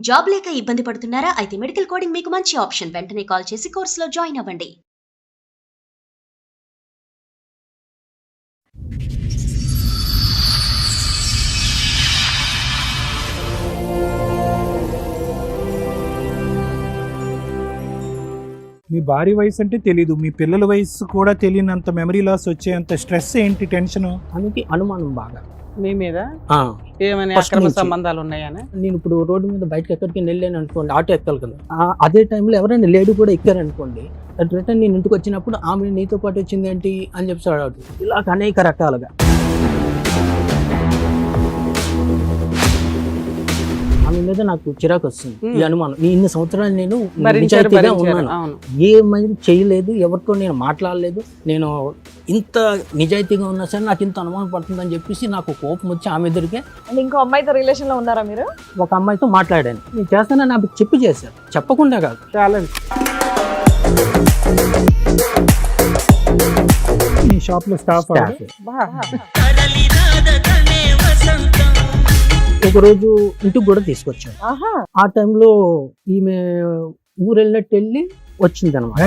Job లేక ఇబ్బంది పడుతున్నారా? అయితే మెడికల్ కోడింగ్ మీకు మంచి ఆప్షన్. వెంటనే కాల్ చేసి కోర్సులో జాయిన్ అవ్వండి. మీ భార్య వయసు అంటే తెలీదు, మీ పిల్లల వయసు కూడా తెలియనంత మెమరీ లాస్ వచ్చేంత స్ట్రెస్ ఏంటి, టెన్షన్? అందుకే అనుమానం బాగా మీ మీద ఆ, ఏమైనా First అక్రమ నుంచి. సంబంధాలు ఉన్నాయని నేను ఇప్పుడు రోడ్డు మీద బయటకు ఎక్కడికి వెళ్ళాను అనుకోండి, ఆటో ఎక్కాలి కదా, అదే టైంలో ఎవరైనా లేడీ కూడా ఎక్కారనుకోండి, రిటర్న్ నేను ఇంటికి వచ్చినప్పుడు ఆమె నీతో పాటు వచ్చింది ఏంటి అని చెప్పి అడగదు. ఇలా అనేక రకాలుగా ఆమె మీద నాకు చిరాకు వస్తుంది. ఈ అనుమానం ఇన్ని సంవత్సరాలు నేను నిజాయితీగా ఉన్నాను, అవును ఏమైనా చేయలేదు, ఎవరితో నేను మాట్లాడలేదు, నేను ఇంత నిజాయితీగా ఉన్నా సరే నాకు ఇంత అనుమానం పడుతుందని చెప్పేసి నాకు కోపం వచ్చి ఆమె ఎదురుగా అండ్ ఇంకో అమ్మాయితో రిలేషన్ లో ఉన్నారా మీరు? ఒక అమ్మాయితో మాట్లాడాను. నేను చేస్తానని నాకు చెప్పి చేశాను, చెప్పకుండా కాదు. ఛాలెంజ్. మీ షాప్ లో స్టాఫ్ స్టాఫ్. బా. ఒకరోజు ఇంటికి కూడా తీసుకొచ్చాను. ఆహా, ఆ టైంలో ఈమె ఊరు వెళ్ళినట్టు వెళ్ళి వచ్చింది అనమాట.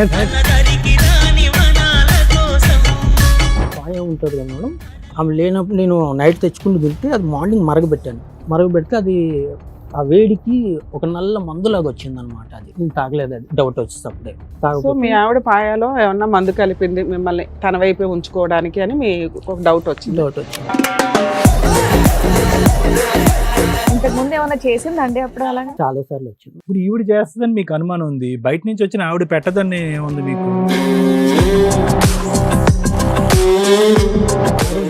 పాయ ఉంటుంది కదా మేడం, ఆమె లేనప్పుడు నేను నైట్ తెచ్చుకుని తింటే అది మార్నింగ్ మరగబెడితే అది ఆ వేడికి ఒక నల్ల మందులాగా వచ్చింది అనమాట. అది నేను తాగలేదు, అది డౌట్ వచ్చేటప్పుడే సో తాగకపోతే మీ ఆవిడ పాయాలో ఏమన్నా మందు కలిపింది మిమ్మల్ని తన వైపే ఉంచుకోవడానికి అని మీకు ఒక డౌట్ వచ్చింది. డౌట్ వచ్చింది. ఇంతకు ముందు ఏమైనా చేసిందండి అప్పుడు అలాగే? చాలా సార్లు వచ్చింది. ఇప్పుడు ఈవిడ చేస్తుందని మీకు అనుమానం ఉంది, బయట నుంచి వచ్చిన ఆవిడ పెట్టదని ఉంది మీకు.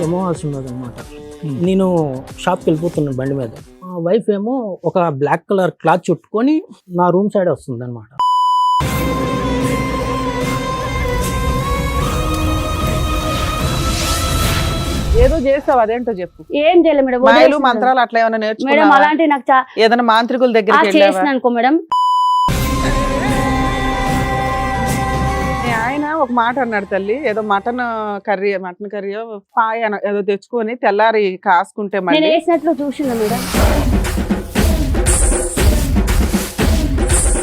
అమావాస్య ఉన్నది అనమాట. నేను షాప్కి వెళ్ళిపోతున్నాను బండి మీద. మా వైఫ్ ఏమో ఒక బ్లాక్ కలర్ క్లాత్ చుట్టుకొని నా రూమ్ సైడ్ వస్తుంది అనమాట. ఏదో చేస్తావు, అదేంటో చెప్పు. ఏం చేయలేదు మేడం. మాయలు వదిలేసి మంత్రాలు అట్లా ఏమైనా మేడం నేర్చుకున్నావా? అలాంటి నాకు ఏదైనా మాంత్రికుల దగ్గరికి చేసిన వెళ్ళావా? అనుకో మేడం. మీ ఆయన ఒక మాట అన్నాడు తల్లి, ఏదో మటన్ కర్రీయో పాయ ఏదో తెచ్చుకొని తెల్లారి కాసుకుంటే నేను మళ్ళీ వేసినట్లు చూసిందా మేడం?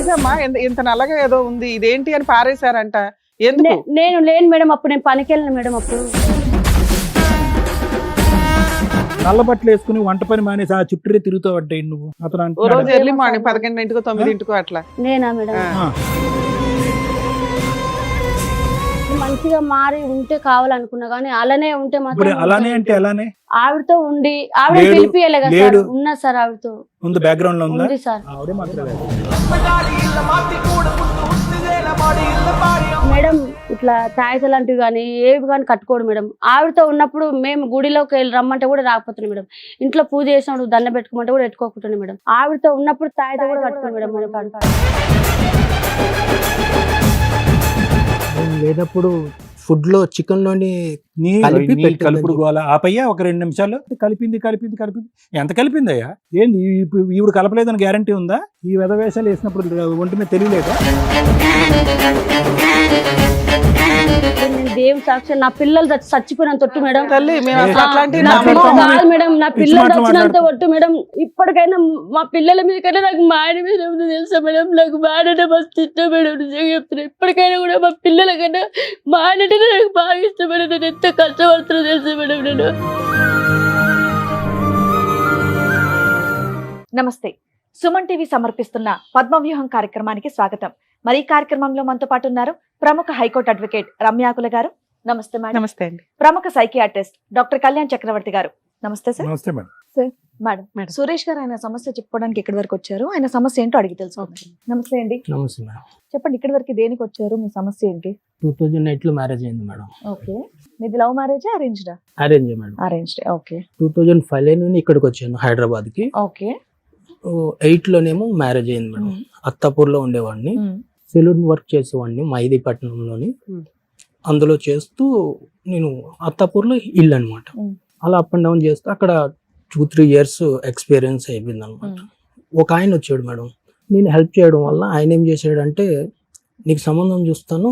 ఇదమ్మా ఇంత నల్లగా ఏదో ఉంది, ఇదేంటి అని పారేశారంట. ఎందుకు? నేను లేను మేడం, అప్పుడు నేను పనికి వెళ్ళను మేడం. అప్పుడు నల్ల బట్టలు వేసుకుని వంట పని మానేసి ఆ చుట్టూరే తిరుగుతావు అంటే నువ్వు. అతను ఓ రోజు అంటున్నాడా? ఎర్లీ మార్నింగ్ 11:00 9:00 అట్లా. నేనా మేడం? ఆ. మంచిగా మారి ఉంటే కావాలనుకున్నా కానీ అలానే ఉంటే ఇప్పుడు మాత్రం అలానే అంటే అలానే ఆవిడతో ఉండి ఆవిడ లేడు, పిలిపియలే కదా సార్. లేడు. ఉన్నా సార్ ఆవిడతో ఉంది, బ్యాక్గ్రౌండ్ లో ఉందా? ఉంది సార్. ఆవిడే మాట్లాడాలి. మేడం ఇట్లా తాయిత లాంటివి కానీ ఏవి కానీ కట్టుకోడు మేడం. ఆవిడతో ఉన్నప్పుడు మేము గుడిలోకి వెళ్ళి రమ్మంటే కూడా రాకపోతున్నాం మేడం. ఇంట్లో పూజ చేసినప్పుడు దండ పెట్టుకోమంటే కూడా పెట్టుకోకుంటున్నాం మేడం. ఆవిడతో ఉన్నప్పుడు తాయిత కూడా కట్టుకోండి మేడం. నేను లేనప్పుడు ఫుడ్ లో చికెన్ లోని నీ కలిపి నీ పెట్టిందని కలుపుడు చెప్పి. గోల ఆపయ్యా ఒక 2 నిమిషాలు. కలిపింది ఎంత కలిపిందయ్యా? ఏంది ఈవిడ కలపలేదని గ్యారంటీ ఉందా? ఈ వెధవేషాలు వేసినప్పుడు ఒంటి మీద తెలియలేదా? నేను దేవుని సాక్షి నా పిల్లలు చచ్చిపోయినంత ఒట్టు మేడం. తల్లి మేము అసలు అట్లాంటివి నా నమ్మము. పిల్లలు కాదు మేడం, నా పిల్లలు మాటలు చచ్చినంత మాట్లాడుతూ. ఒట్టు మేడం. ఇప్పటికైనా మా పిల్లల మీద కన్నా నాకు మా ఆయన మీద ఏముందో తెలుసా మేడం? నాకు మా ఆయన మస్తు ఇష్టం మేడం, నిజంగా చెప్తున్నా. ఇప్పటికైనా కూడా మా పిల్లల కన్నా మా ఆయన నాకు బాగా ఇష్టం మేడం. నేను ఎంత కష్టపడుతున్నా తెలుసా మేడం నేను. నమస్తే. సుమన్ టీవీ సమర్పిస్తున్న పద్మవ్యూహం కార్యక్రమానికి స్వాగతం. మరి ఈ కార్యక్రమంలో మనతో పాటు ఉన్నారు ప్రముఖ హైకోర్టు అడ్వకేట్ రమ్యాకుల గారు. నమస్తే మేడం. నమస్తే అండి. ప్రముఖ సైకియాట్రిస్ట్ డాక్టర్ కళ్యాణ్ చక్రవర్తి గారు. నమస్తే సార్. నమస్తే మేడం. మేడం సురేష్ గారు ఆయన సమస్య చెప్పుకోవడానికి ఇక్కడి వరకు వచ్చారు. ఆయన సమస్య ఏంటో అడిగి తెలుసుకోండి. నమస్తే అండి, నమస్తే మేడం. చెప్పండి ఇక్కడి వరకు దేనికి వచ్చారు? మీ సమస్య ఏంటి? 2008 లో మ్యారేజ్ అయింది మేడం. ఓకే, మీది లవ్ మ్యారేజా అరేంజ్డా? Arrange madam. అరేంజ్డ్. ఓకే 2005 లో ఇక్కడికి వచ్చాను హైదరాబాద్ కి. ఓకే 8 లోనేమో మ్యారేజ్ అయింది మేడం. అత్తాపూర్ లో ఉండేవాడిని, సెలూన్ వర్క్ చేసేవాడిని మైదీపట్నంలోని. అందులో చేస్తూ నేను అత్తాపూర్లో ఇల్లు అనమాట. అలా అప్ అండ్ డౌన్ చేస్తూ అక్కడ 2-3 years ఎక్స్పీరియన్స్ అయిపోయింది అనమాట. ఒక ఆయన వచ్చాడు మేడం, నేను హెల్ప్ చేయడం వల్ల ఆయన ఏం చేశాడంటే నీకు సంబంధం చూస్తాను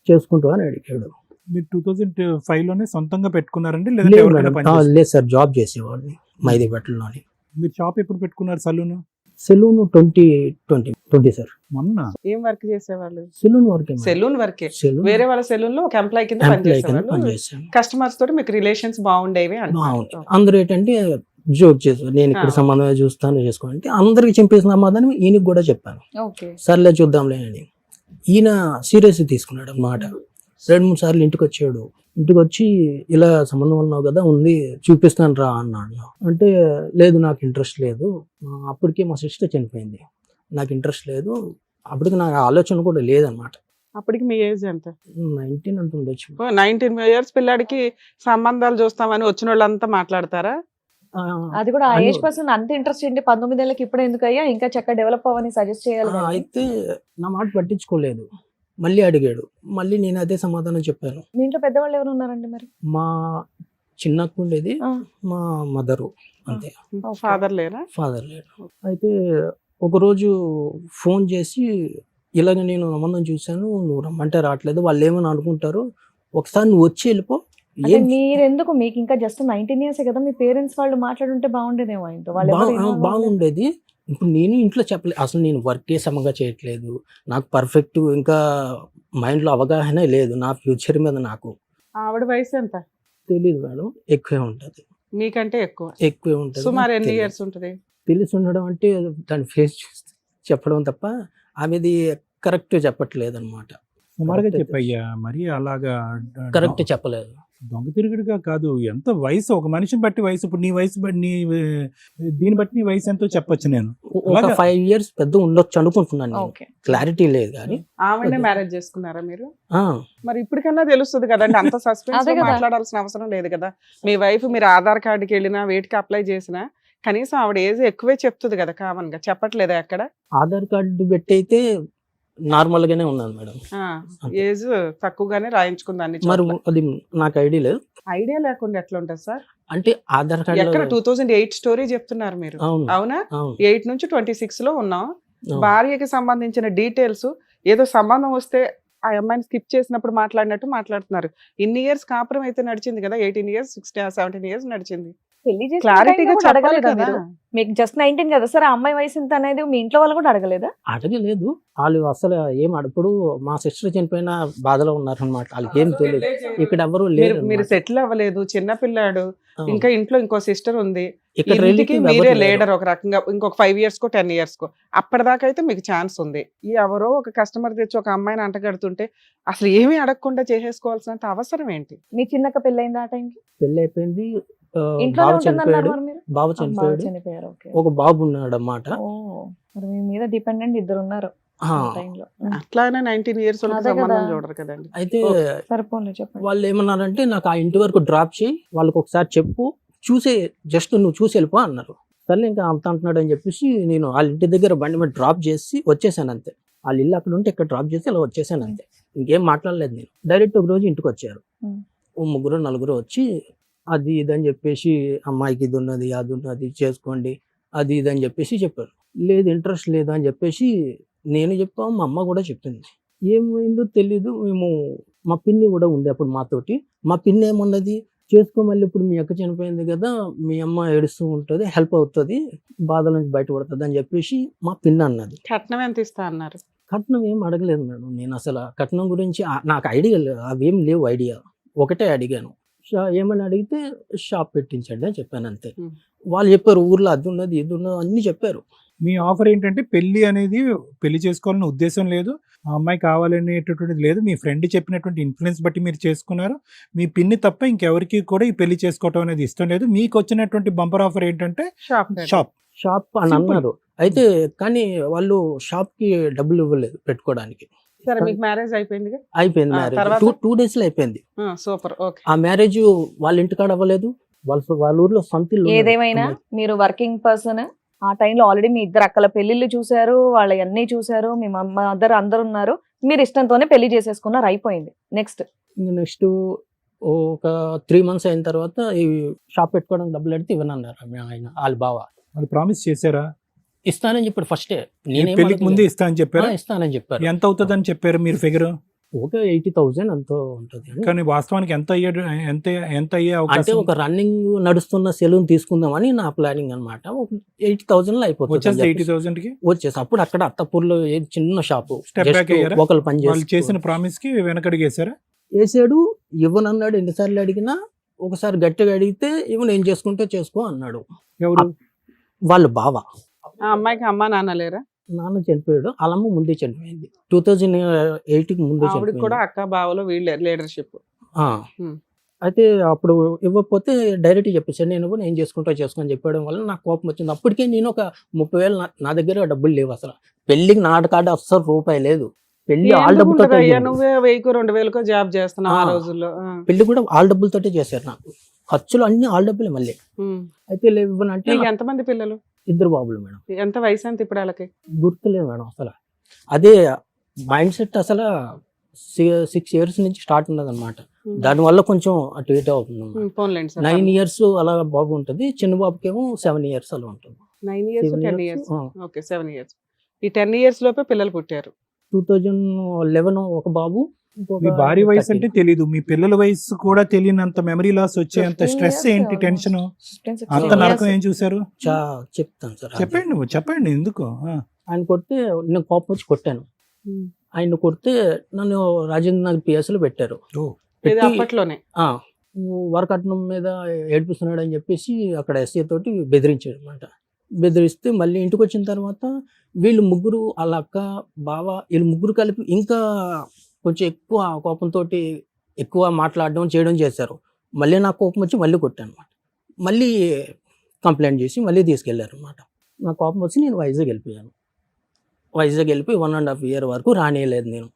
చేసుకుంటావు అని అడిగాడు. మీరు 2005 లోనే సొంతంగా పెట్టుకున్నారండి లేదంటే ఎవరికైనా పని చేస్తారా? లేదు సార్, జాబ్ చేసేవాడిని మైదీపట్నంలోని. మీరు షాప్ ఎప్పుడు పెట్టుకున్నారు? Salon salon 2020 sir. మొన్న ఏం వర్క్ చేసేవాళ్ళు? సెలూన్ వర్క్ సెలూన్ వర్కే. సెలూన్ వేరే వాళ్ళ సెలూన్ లో ఒక ఎంప్లాయ్ కింద ఎంప్లాయ్ కింద పనిచేసేవాళ్ళు. పనిచేసాను. కస్టమర్స్ తోటి మీకు రిలేషన్స్ బాగుండేవి బాగుంది. అంటారు. అందరూ ఏంటంటే జోక్ చేశారు, నేను ఇక్కడ సంబంధం చూస్తాను చేసుకోవాలంటే అందరికి చెప్పేసిన సమాధానం ఈయనకి కూడా చెప్పాను. ఓకే. సర్లే చూద్దాంలే అని. ఈయన సీరియస్ తీసుకున్నాడు అన్నమాట. 2-3 సార్లు ఇంటికి వచ్చాడు. ఇంటికి వచ్చి ఇలా సంబంధం ఉన్నావు కదా, ఉంది చూపిస్తాను రా అన్నాడు. అంటే లేదు నాకు ఇంట్రెస్ట్ లేదు, అప్పటికే మా సిస్టర్ చనిపోయింది, నాకు ఇంట్రెస్ట్ లేదు, అప్పటికి నాకు ఆలోచన కూడా లేదన్నమాట. అప్పటికి మీ ఏజ్ ఎంత? 19 అంత ఉండొచ్చు. 19 years పిల్లాడికి సంబంధాలు చూస్తామని వచ్చిన వాళ్ళంతా మాట్లాడతారా? అది కూడా ఆ అని- ఏజ్ పర్సన్ అంత ఇంట్రెస్ట్ ఏంటి 19 ఏళ్ళకి ఇప్పుడు ఎందుకు అయ్యా, ఇంకా చక్కగా డెవలప్ అవ్వని సజెస్ట్ చేయాలి కదా. అయితే నా మాట పట్టించుకోలేదు. మళ్ళీ అడిగాడు, మళ్ళీ నేను అదే సమాధానం చెప్పాను. మీ ఇంట్లో పెద్దవాళ్ళు ఎవరు ఉన్నారండి మరి? మా చిన్నక్క ఉండేది, ఆ. మా మదరు, అంతే. ఫాదర్ లేరా? ఫాదర్ లేడు. అయితే ఒకరోజు ఫోన్ చేసి ఇలాగ నేను సంబంధం చూశాను, నువ్వు రమ్మంటే రావట్లేదు, వాళ్ళు ఏమని అనుకుంటారు, ఒకసారి నువ్వు వచ్చి వెళ్ళిపో. అంటే ఏం మీరెందుకు, మీకు ఇంకా జస్ట్ 19 years కదా, మీ పేరెంట్స్ వాళ్ళు మాట్లాడుంటే బాగుండేదేమో ఆయనతో. వాళ్ళు ఎవరు involve అవ్వలేదు. బాగుండేది. ఇప్పుడు నేను ఇంట్లో చెప్పలేదు, అసలు నేను వర్కే సమంగా చేయట్లేదు, నాకు పర్ఫెక్ట్ ఇంకా మైండ్లో అవగాహన లేదు నా ఫ్యూచర్ మీద. నాకు ఆవిడ వయసు ఎంత? తెలియదు మేడం, ఎక్కువే ఉంటుంది, మీకంటే ఎక్కువ. ఎక్కువే ఉంటుంది. సుమారు నాకు ఎన్ని తెలియదు. ఇయర్స్ ఉంటది? తెలిసి ఉండడం అంటే దాని ఫేస్ చూసి చెప్పడం తప్ప ఆమెది కరెక్ట్ చెప్పట్లేదు అనమాట. సుమారుగా Correct చెప్పయ్యా, మరి అలాగా కరెక్ట్ చెప్పలేదు. దొంగ తిరుగుడుగా కాదు, ఎంత వయసు, ఒక మనిషిని బట్టి వయసు, ఇప్పుడు నీ వయసు బట్టి దీన్ని బట్టి నీ వయసు ఎంతో చెప్పొచ్చు నేను. ఒక అలాగా? 5 years పెద్ద ఉండొచ్చు అనుకుంటున్నాను నేను. ఓకే. క్లారిటీ లేదు కానీ ఆవిడనే అదే. మ్యారేజ్ చేసుకున్నారా మీరు? ఆ, మరి ఇప్పటికన్నా తెలుస్తుంది కదండి, అంత సస్పెన్స్ అదే కదా. మాట్లాడాల్సిన అవసరం లేదు కదా. మీ వైఫ్ మీరు ఆధార్ కార్డుకి వెళ్ళినా వేటికి అప్లై చేసినా కనీసం ఆవిడ ఏజ్ ఎక్కువే చెప్తుంది కదా, కామన్ గా చెప్పట్లేదా ఎక్కడ? ఆధార్ కార్డు పెట్టి అయితే నార్మల్ గానే ఉన్నాను మేడం. ఏజ్ తక్కువగానే రాయించుకుంది అన్ని మరి చోట్ల. అది నాకు ఐడియా లేదు. ఐడియా లేకుండా ఎట్లా ఉంటుంది సార్? అంటే ఆధార్ ఎక్కడ కార్డు 2008 స్టోరీ చెప్తున్నారు మీరు, అవును అవునా? అవును 8 నుంచి 26 లో ఉన్నాం. అవును. భార్యకి సంబంధించిన డీటెయిల్స్ ఏదో సంబంధం వస్తే ఆ అమ్మాయిని స్కిప్ చేసినప్పుడు మాట్లాడినట్టు మాట్లాడుతున్నారు. ఇన్ని ఇయర్స్ కాపురం అయితే నడిచింది కదా, 18 years 16 17 years నడిచింది. పెళ్లి చేసిన క్లారిటీగా time లో కూడా చెప్పాలి అడగలేదా కదా. మీరు? మీకు జస్ట్ 19 కదా సార్, ఆ అమ్మాయి వయసు ఎంత అనేది మీ ఇంట్లో వాళ్ళు కూడా అడగలేదా? అడగలేదు. వాళ్ళు అసలు ఏం అడుపుడు మా సిస్టర్ చనిపోయిన బాధలో ఉన్నారు అనమాట. వాళ్ళకి ఏం తెలియదు, ఇక్కడ ఎవరు లేరు మీరు అన్నమాట. సెటిల్ అవ్వలేదు, చిన్న పిల్లాడు, అవును. ఇంకా ఇంట్లో ఇంకో సిస్టర్ ఉంది, ఇక్కడ ఇంటికి relative మీరే ఎవరు లేరు. లీడర్ ఒక రకంగా. ఇంకొక 5 years కో 10 years కో అప్పటిదాకా అయితే మీకు ఛాన్స్ ఉంది. ఈ ఎవరో ఒక కస్టమర్ తెచ్చి ఒక అమ్మాయిని అంటగడుతుంటే అసలు ఏమీ అడగకుండా చేసేసుకోవాల్సినంత అవసరం ఏంటి? మీ చిన్నక్క పెళ్ళైంది ఆ టైంకి? పెళ్లి అయిపోయింది. ఇంట్లోనే బాబు ఉంటుందన్నారు చనిపోయాడు. మరి మీరు? బాబు బాగా చనిపోయాడు. చనిపోయారు. ఓకే. ఒక బాబు ఉన్నాడు అన్నమాట. ఓ, మరి మీ మీద డిపెండెంట్ ఇద్దరు ఉన్నారు ఆ, ఆ టైంలో. అట్లానే 19 years వాళ్ళకి అదే కదా. సంబంధం చూడరు కదండి. అయితే సరిపోలే చెప్పండి. వాళ్ళు ఏమన్నారంటే నాకు ఆ ఇంటి వరకు డ్రాప్ చేయి, వాళ్ళకి ఒకసారి చెప్పు, చూసే జస్ట్ నువ్వు చూసి వెళ్ళిపో అన్నారు. సరే ఇంకా అంత అంటున్నాడు అని చెప్పేసి నేను వాళ్ళ ఇంటి దగ్గర బండి మీద డ్రాప్ చేసి వచ్చేసాను అంతే. వాళ్ళ ఇల్లు అక్కడ ఉంటే ఇక్కడ డ్రాప్ చేసి ఇలా వచ్చేసాను అంతే. ఇంకేం మాట్లాడలేదు నేను. డైరెక్ట్ ఒక రోజు ఇంటికి వచ్చారు. ఉమ్. ఓ 3-4 వచ్చి అది ఇది అని చెప్పేసి అమ్మాయికి ఇది ఉన్నది అది ఉన్నది చేసుకోండి అది ఇది అని చెప్పేసి చెప్పారు. లేదు ఇంట్రెస్ట్ లేదు అని చెప్పేసి నేను చెప్పాము, మా అమ్మ కూడా చెప్పింది. ఏమైందో తెలీదు. మేము మా పిన్ని కూడా ఉండే అప్పుడు మాతోటి. మా పిన్ని ఏమన్నది, చేసుకో, మళ్ళీ ఇప్పుడు మీ అక్క చనిపోయింది కదా, మీ అమ్మ ఏడుస్తూ ఉంటుంది, హెల్ప్ అవుతుంది, బాధల నుంచి బయటపడుతుంది అని చెప్పేసి మా పిన్ని అన్నది. కట్నం ఎంత ఇస్తా అన్నారు? కట్నం ఏం అడగలేదు మేడం. నేను అసలు ఆ కట్నం గురించి నాకు ఐడియా అవేం లేవు. ఐడియా ఒకటే అడిగాను, ఏమని అడిగితే షాప్ పెట్టించండి అని చెప్పాను అంతే. Hmm. వాళ్ళు చెప్పారు ఊర్లో అది ఉన్నది ఇది ఉన్నది అన్ని చెప్పారు. మీ ఆఫర్ ఏంటంటే పెళ్లి అనేది పెళ్లి చేసుకోవాలనే ఉద్దేశం లేదు, ఆ అమ్మాయి కావాలనేటటువంటిది లేదు, మీ ఫ్రెండ్ చెప్పినటువంటి ఇన్ఫ్లుయెన్స్ బట్టి మీరు చేసుకున్నారు. మీ పిన్ని తప్ప ఇంకెవరికి కూడా ఈ పెళ్లి చేసుకోవటం అనేది ఇష్టం లేదు. మీకు వచ్చినటువంటి బంపర్ ఆఫర్ ఏంటంటే షాప్ షాప్. షాప్ అని Simple. అన్నారు. అయితే కానీ వాళ్ళు షాప్ కి డబ్బులు ఇవ్వలేదు పెట్టుకోవడానికి. సరే, మీకు మ్యారేజ్ అయిపోయిందిగా. అయిపోయింది మ్యారేజ్. తర్వాత? 2 days లో అయిపోయింది. సూపర్. ఓకే. ఆ మ్యారేజ్ వాళ్ళ ఇంటికాడ అవ్వలేదు, వాళ్ళ ఊర్లో సొంత ఇల్లు ఉన్నది. ఏదేమైనా మీరు వర్కింగ్ పర్సన్, ఆ టైంలో ఆల్రెడీ మీ ఇద్దరు అక్కల పెళ్లిళ్ళు చూసారు, వాళ్ళ అన్ని చూసారు, మీ మదర్ అందరు ఉన్నారు, మీరు ఇష్టంతోనే పెళ్లి చేసేసుకున్నారు, అయిపోయింది. నెక్స్ట్ నెక్స్ట్ ఒక 3 months అయిన తర్వాత ఈ షాప్ పెట్టుకోవడానికి డబ్బులు అడిగితే ఇవ్వనన్నారు ఆయన వాళ్ళ బావ. వాళ్ళు ప్రామిస్ చేశారా? ఇస్తానని చెప్పాడు ఫస్టే. పెళ్లికి ముందే ఇస్తా అని చెప్పారు. ఇస్తానని చెప్పారు. ఎంత అవుతుందని చెప్పారు మీరు ఫిగర్? ఓకే 80,000 ఎంతో ఉంటుంది అని. కానీ వాస్తవానికి ఎంత అయ్యాడు, ఎంత అయ్యే అంటే అవకాశం ఒక రన్నింగ్ నడుస్తున్న సెలూన్ తీసుకుందామని నా ప్లానింగ్ అనమాట. 80,000 అయిపోతుంది వచ్చేసి అని చెప్పేసి 80,000కి వచ్చేసి అప్పుడు అక్కడ అత్తపూర్లో చిన్న షాపు Step back అయ్యారా? ఒకళ్ళు పని వాళ్ళు చేసిన ప్రామిస్ కి వెనకడిగేశారా? వేసాడు. ఇవ్వనన్నాడు. ఎన్నిసార్లు అడిగినా ఒకసారి గట్టిగా అడిగితే ఇవ్వ నేను చేసుకుంటే చేసుకో అన్నాడు. ఎవరు? వాళ్ళు బావ. ఆ అమ్మాయికి అమ్మా నాన్న లేరా? నాన్న చనిపోయాడు. వాళ్ళమ్మ ముందే చనిపోయింది. 2008కి ముందే ఆవిడకి చనిపోయింది. కూడా అక్క బావలో వీళ్ళ లీడర్షిప్. ఆ. అయితే అప్పుడు ఇవ్వకపోతే డైరెక్ట్ చెప్పేసాడు నేను చేసుకొని చెప్పడం వల్ల నాకు కోపం వచ్చింది. అప్పటికే నేను ఒక 30,000 నా దగ్గర డబ్బులు లేవు అసలు. పెళ్లికి నా కార్డు అస్సలు రూపాయి లేదు. పెళ్లి వాళ్ళ డబ్బుతో నువ్వే 1,000-2,000 జాబ్ చేస్తున్నావు ఆ రోజుల్లో. పెళ్లి కూడా వాళ్ళ డబ్బులతోటే చేశారు. నాకు ఖర్చులు అన్ని వాళ్ళ డబ్బులే మళ్ళీ. అయితే లేవు అంటే నీకు ఎంతమంది పిల్లలు? 2 బాబులు మేడం. ఎంత వయసు ఎంత ఇప్పుడు వాళ్ళకి? గుర్తులేదు మేడం అసలు. అదే మైండ్ సెట్ అసలు 6 years నుంచి స్టార్ట్ ఉన్నది అనమాట. దానివల్ల కొంచెం అటు ఇటు అవుతుంది. 9 years అలా బాబు ఉంటుంది. చిన్న బాబుకి ఏమో 7 years అలా ఉంటుంది. 9 years 10 years. Okay 7 years. ఈ 10 years లోపే పిల్లలు పుట్టారు. 2011 ఒక బాబు. మీ భార్య వయసు అంటే తెలీదు, మీ పిల్లల వయసు కూడా తెలియనంత మెమరీ లాస్ వచ్చేంత 15 స్ట్రెస్ years ఏంటి, టెన్షన్, 16 అంత నరకం ఏం చూసారు? చెప్తాను సార్. చెప్పండి, నువ్వు చెప్పండి ఎందుకు. ఆయన కొడితే నేను కోపం వచ్చి కొట్టాను. ఆయన కొడితే నన్ను రాజేంద్ర నగర్ పిఎస్లో పెట్టారు. ఇది అప్పట్లోనే వరకట్నం మీద ఏడిపిస్తున్నాడు అని చెప్పేసి అక్కడ ఎస్ఐ తోటి బెదిరించాడు అనమాట. బెదిరిస్తే మళ్ళీ ఇంటికి వచ్చిన తర్వాత వీళ్ళు ముగ్గురు, వాళ్ళ అక్క బావ, వీళ్ళు ముగ్గురు కలిపి ఇంకా కొంచెం ఎక్కువ కోపంతో ఎక్కువ మాట్లాడడం చేయడం చేశారు. మళ్ళీ నాకు కోపం వచ్చి మళ్ళీ కొట్టాను అనమాట. మళ్ళీ కంప్లైంట్ చేసి మళ్ళీ తీసుకెళ్లారు అనమాట. నా కోపం వచ్చి నేను వైజాగ్ వెళ్ళిపోయాను. వైజాగ్ వెళ్ళిపోయి 1.5 year వరకు రానియలేదు నేను.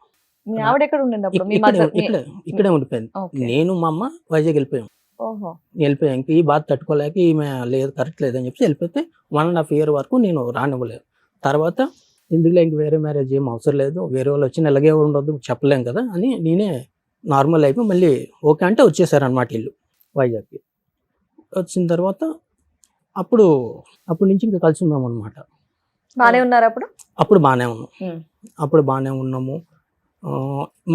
మీ ఆవిడ ఎక్కడ ఉండింది అప్పుడు? మీ ఇక్కడే ఉండిపోయింది. Okay. నేను మా అమ్మ వైజాగ్ వెళ్ళిపోయాం. ఓహో. వెళ్ళిపోయాం. ఇంక ఈ బాధ తట్టుకోలేక ఈమె లేదు కరెక్ట్ లేదని చెప్పి వెళ్ళిపోతే 1.5 year వరకు నేను రానివ్వలేదు. తర్వాత ఇందులో ఇంక వేరే మ్యారేజ్ ఏం అవసరం లేదు, వేరే వాళ్ళు వచ్చి ఇలాగే ఉండొద్దు చెప్పలేం కదా అని నేనే నార్మల్ అయిపోయి మళ్ళీ ఓకే అంటే వచ్చేసారనమాట ఇల్లు వైజాగ్కి. వచ్చిన తర్వాత అప్పుడు నుంచి ఇంకా కలిసి ఉన్నాం అనమాట. బానే ఉన్నారు అప్పుడు? అప్పుడు బాగానే ఉన్నాము.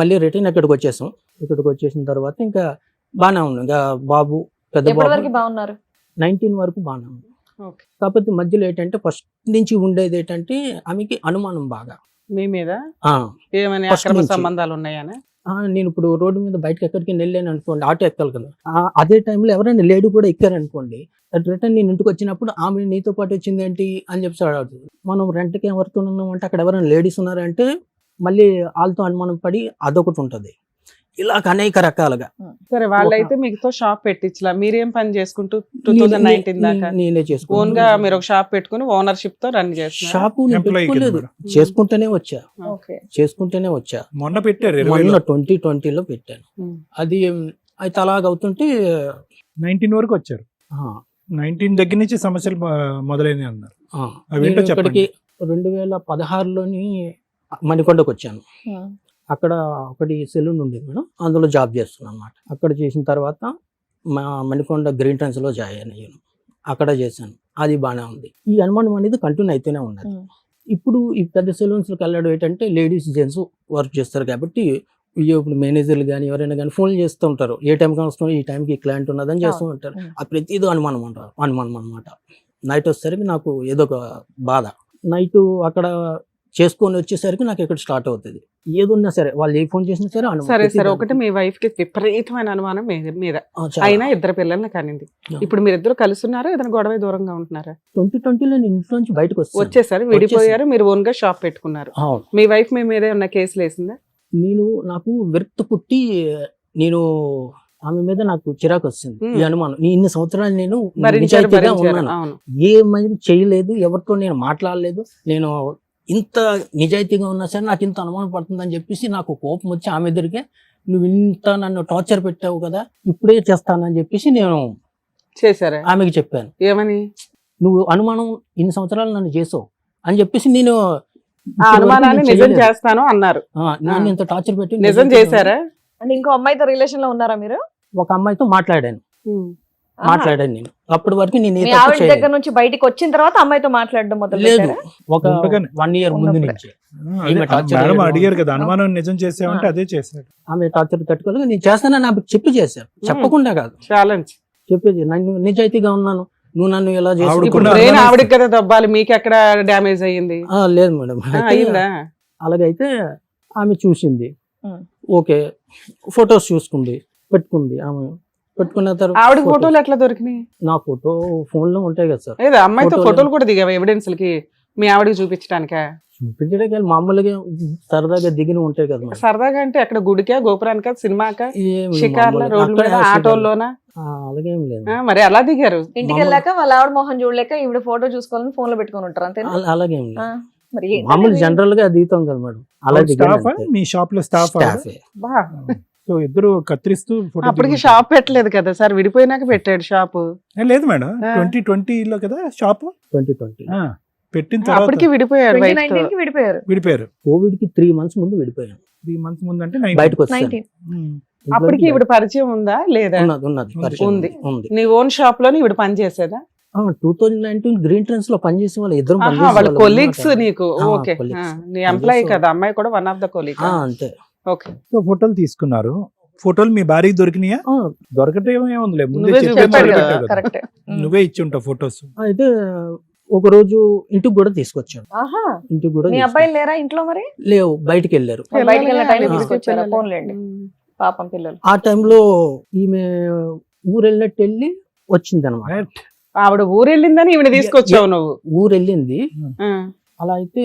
మళ్ళీ రిటర్న్ ఇక్కడికి వచ్చేసాం. ఇక్కడికి వచ్చేసిన తర్వాత ఇంకా బాగానే ఉన్నాం. ఇంకా బాబు పెద్ద ఎప్పటి బాబు వరకు బాగున్నారు? 19 వరకు బాగానే ఉంది. ఓకే. కాకపోతే మధ్యలో ఏంటంటే ఫస్ట్ నుంచి ఉండేది ఏంటంటే ఆమెకి అనుమానం బాగా. మీ మీద ఆ, ఏమైనా First అక్రమ నుంచి. సంబంధాలు ఉన్నాయని? నేను ఇప్పుడు రోడ్డు మీద బయటకు ఎక్కడికి వెళ్ళాను అనుకోండి, ఆటో ఎక్కాలి కదా, అదే టైంలో ఎవరైనా లేడీ కూడా ఎక్కారనుకోండి, రిటర్న్ నేను ఇంటికి వచ్చినప్పుడు ఆమె నీతో పాటు వచ్చింది ఏంటి అని చెప్పి అడుగుతుంది. మనం రెంట్కి ఎవరితో ఉన్నాం అంటే అక్కడ ఎవరైనా లేడీస్ ఉన్నారంటే మళ్ళీ వాళ్ళతో అనుమానం పడి అదొకటి ఉంటుంది. ఇలా అనేక రకాలుగా. సరే, వాళ్ళైతే మీతో షాప్ పెట్టించలా, మీరేం పని చేసుకుంటూ 2019 దాకా నేనే ఓన్ గా చేసుకున్నాను. మీరు ఒక షాప్ పెట్టుకుని ఓనర్షిప్ తో రన్ చేస్తున్నారు? షాపు నేను Employee కింద పెట్టుకోలేదు, మేడం. చేసుకుంటూనే వచ్చా. మొన్న పెట్టారు మొన్న 2020లో పెట్టాను. అది అయితే అలాగవుతుంటే 19 వరకు వచ్చారు. 19 దగ్గర నుంచి సమస్యలు మొదలైనవి అన్నారు. అవేంటో నేను ఇక్కడికి 2016లోని మణికొండకు వచ్చాను. అక్కడ ఒకటి సెలూన్ ఉండేది మేడం, అందులో జాబ్ చేస్తున్నాను అనమాట. అక్కడ చేసిన తర్వాత మా మణికొండ గ్రీన్ ట్రెండ్స్ లో జాయిన్ అయ్యాను. అక్కడ చేశాను, అది బాగానే ఉంది. ఈ అనుమానం అనేది కంటిన్యూ అయితేనే ఉన్నది. ఇప్పుడు ఈ పెద్ద సెలూన్స్కి వెళ్ళడం ఏంటంటే లేడీస్ జెంట్స్ వర్క్ చేస్తారు కాబట్టి ఇప్పుడు మేనేజర్లు కానీ ఎవరైనా కానీ ఫోన్ చేస్తూ ఉంటారు, ఏ టైంకి వస్తాం, ఈ టైంకి క్లయింట్ ఉన్నదని చేస్తూ ఉంటారు. అది ప్రతిదీ అనుమానం అనమాట. నైట్ వచ్చేసరికి నాకు ఏదో ఒక బాధ. నైట్ అక్కడ చేసుకొని వచ్చేసరికి నాకు ఇక్కడ స్టార్ట్ అవుతుంది. ఏదున్నా సరే వాళ్ళు ఏ ఫోన్ చేసినా సరే అనుమానం. సరే ఒకటి, మీ వైఫ్ కి విపరీతమైన అనుమానం మీద అయినా 2 పిల్లల్ని కనింది. ఇప్పుడు మీరిద్దరు కలిసి ఉన్నారా, ఏదైనా గొడవ దూరంగా ఉంటున్నారా? 2020లో నేను ఇంట్లో నుంచి బయటకు వచ్చేసారు, విడిపోయారు, మీరు ఓన్ గా షాప్ పెట్టుకున్నారు. మీ వైఫ్ మీ మీద ఏమన్నా కేసులు వేసిందా? నాకు విరక్తి పుట్టి ఆమె మీద నాకు చిరాకు వచ్చింది. ఈ అనుమానం ఇన్ని సంవత్సరాలు నేను నిజాయితీగా ఉన్నాను, ఏమైనా చేయలేదు, ఎవరితో నేను మాట్లాడలేదు, నేను ఇంత నిజాయితీగా ఉన్నా సరే నాకు ఇంత అనుమానం పడుతుందని చెప్పేసి నాకు కోపం వచ్చి ఆమె ఎదురుగా నువ్వు ఇంత నన్ను టార్చర్ పెట్టావు కదా, ఇప్పుడే చేస్తానని చెప్పేసి నేను చేశారా? ఆమెకి చెప్పాను. ఏమని? నువ్వు అనుమానం ఇన్ని సంవత్సరాలు నన్ను చేసావు అని చెప్పేసి నేను అనుమానాన్ని నిజం చేస్తాను అన్నారు. నన్ను ఇంత టార్చర్ పెట్టి నిజం చేశారా? అంటే ఇంకో అమ్మాయితో రిలేషన్ లో ఉన్నారా మీరు? ఒక అమ్మాయితో మాట్లాడాను. మాట్లాడాను నేను. అప్పటి వరకు నేను ఏ మీ తప్పు ఆవిడ చేయలేదు. దగ్గర నుంచి బయటికి వచ్చిన తర్వాత అమ్మాయితో మాట్లాడడం మొదలు లేదు, పెట్టారా? ఒక ఉండగానే. 1 year ముందు ఉన్నప్పుడే. నుంచి అదే, ఈమె torture మేడం చేయడం. అడిగారు కదా, అనుమానం నిజం చేసామంటే అదే చేశాడు. ఆమె టార్చర్ తట్టుకోలేక నేను చేస్తానని నాకు చెప్పి చేశాను, చెప్పకుండా కాదు, ఛాలెంజ్. చెప్పేది నన్ను నిజాయితీగా ఉన్నాను, నువ్వు నన్ను ఎలా చేసావు? ఆవిడకున్న ఇప్పుడు అనుమానం బ్రెయిన్ ఇస్తుంది. ఆవిడకి కదా దబ్బాలి, మీకు ఎక్కడ డ్యామేజ్ అయ్యింది? లేదు మేడం, అయితే అయిందా? అలాగైతే ఆమె చూసింది, ఉం. ఓకే, ఫొటోస్ చూసుకుంది, పెట్టుకుంది. ఆమె పెట్టుకున్న తర్వాత ఆవిడ photos- ఫోటోలు ఎట్లా దొరికినాయి? నా ఫోటో ఫోన్ లో ఉంటాయి కదా సార్, లేదా అమ్మాయితో ఫోటోలు- ఫోటోలు కూడా దిగావా ఎవిడెన్స్ లకి మీ ఆవిడకి చూపించడానికా? చూపించడానికి వెళ్ళి మామూలుగా సరదాగా దిగిన ఉంటాయి కదా మేడం. సరదాగా అంటే అక్కడ గుడికా, గోపురానికా, సినిమాకా, ఏం షికార్ల, మామూలుగా రోడ్ల మీద, అక్కడ ఆటోల్లోనా? అలాగేం లేదు, మరి ఎలా దిగారు? ఇంటికి వెళ్ళాక వాళ్ళ ఆవిడ మొహం చూడలేక ఈవిడ ఫోటో చూసుకోవాలని ఫోన్ లో పెట్టుకొని ఉంటారు అంతేనా? అలాగేం ఆ, లేదు, మరి ఏంటండి మామూలు ఇది? జనరల్ గా దిగుతాం కదా మేడం, అలా స్టాఫ్ మీ షాప్ లో స్టాఫ్ స్టాఫ్. బా, సో ఇద్దరు కత్తిరిస్తూ photo అప్పటికి దిగుతారు. షాప్ పెట్టలేదు కదా సార్, విడిపోయినాక పెట్టాడు షాపు. లేదు మేడం, ఆ. 2020లో కదా షాప్ 2020 పెట్టిన తర్వాత అప్పటికి విడిపోయాడు wife తో. 2019 కి విడిపోయారు. విడిపోయారు. కోవిడ్ కి 3 months ముందు విడిపోయాను, 3 months ముందు అంటే బయటకు వచ్చాను. 19 అప్పటికి ఈవిడ పరిచయం ఉందా లేదా? ఉన్నది పరిచయం ఉంది. ఉంది. నీ ఓన్ షాప్ లోనే ఈవిడ పని చేసేదా? 2019 గ్రీన్ ట్రెండ్స్ లో పనిచేసే వాళ్ళు ఇద్దరు ఆహా, వాళ్ళ కొలీగ్స్ నీకు. ఆ, ఓకే, colleagues. నీ ఎంప్లాయీ పనిచేసే కదా, అమ్మాయి కూడా వన్ ఆఫ్ ద కొలీగ్. అంతే. ఓకే, సో ఫోటోలు తీసుకున్నారు. ఫోటోలు మీ భార్యకి దొరికినాయా? ఆ, దొరకటం ఏముందిలే, ముందే నువ్వే చెప్పే చెప్పాడు మొదలు కదా, పెట్టావు కదా. కరెక్ట్. నువ్వే ఇచ్చి ఉంటావు ఫొటోస్. అయితే ఒక రోజు ఇంటికి కూడా తీసుకొచ్చాడు, ఆహా, ఇంటికి కూడా మీ అబ్బాయిలు లేరా ఇంట్లో మరి? లేవు, బయటికి వెళ్ళారు. బయటికి వెళ్ళిన టైంలో పిల్లలే, తీసుకొచ్చారా? పిల్లలే. ఫోన్లేండి, పాపం పిల్లలు. ఆ టైంలో ఈమె ఊరు వెళ్ళినట్టు వెళ్ళి వచ్చింది అనమాట. ఆవిడ ఊరెళ్ళిందని ఈవిడ తీసుకొచ్చావు నువ్వు. ఊరు వెళ్ళింది, ఆ, అలా అయితే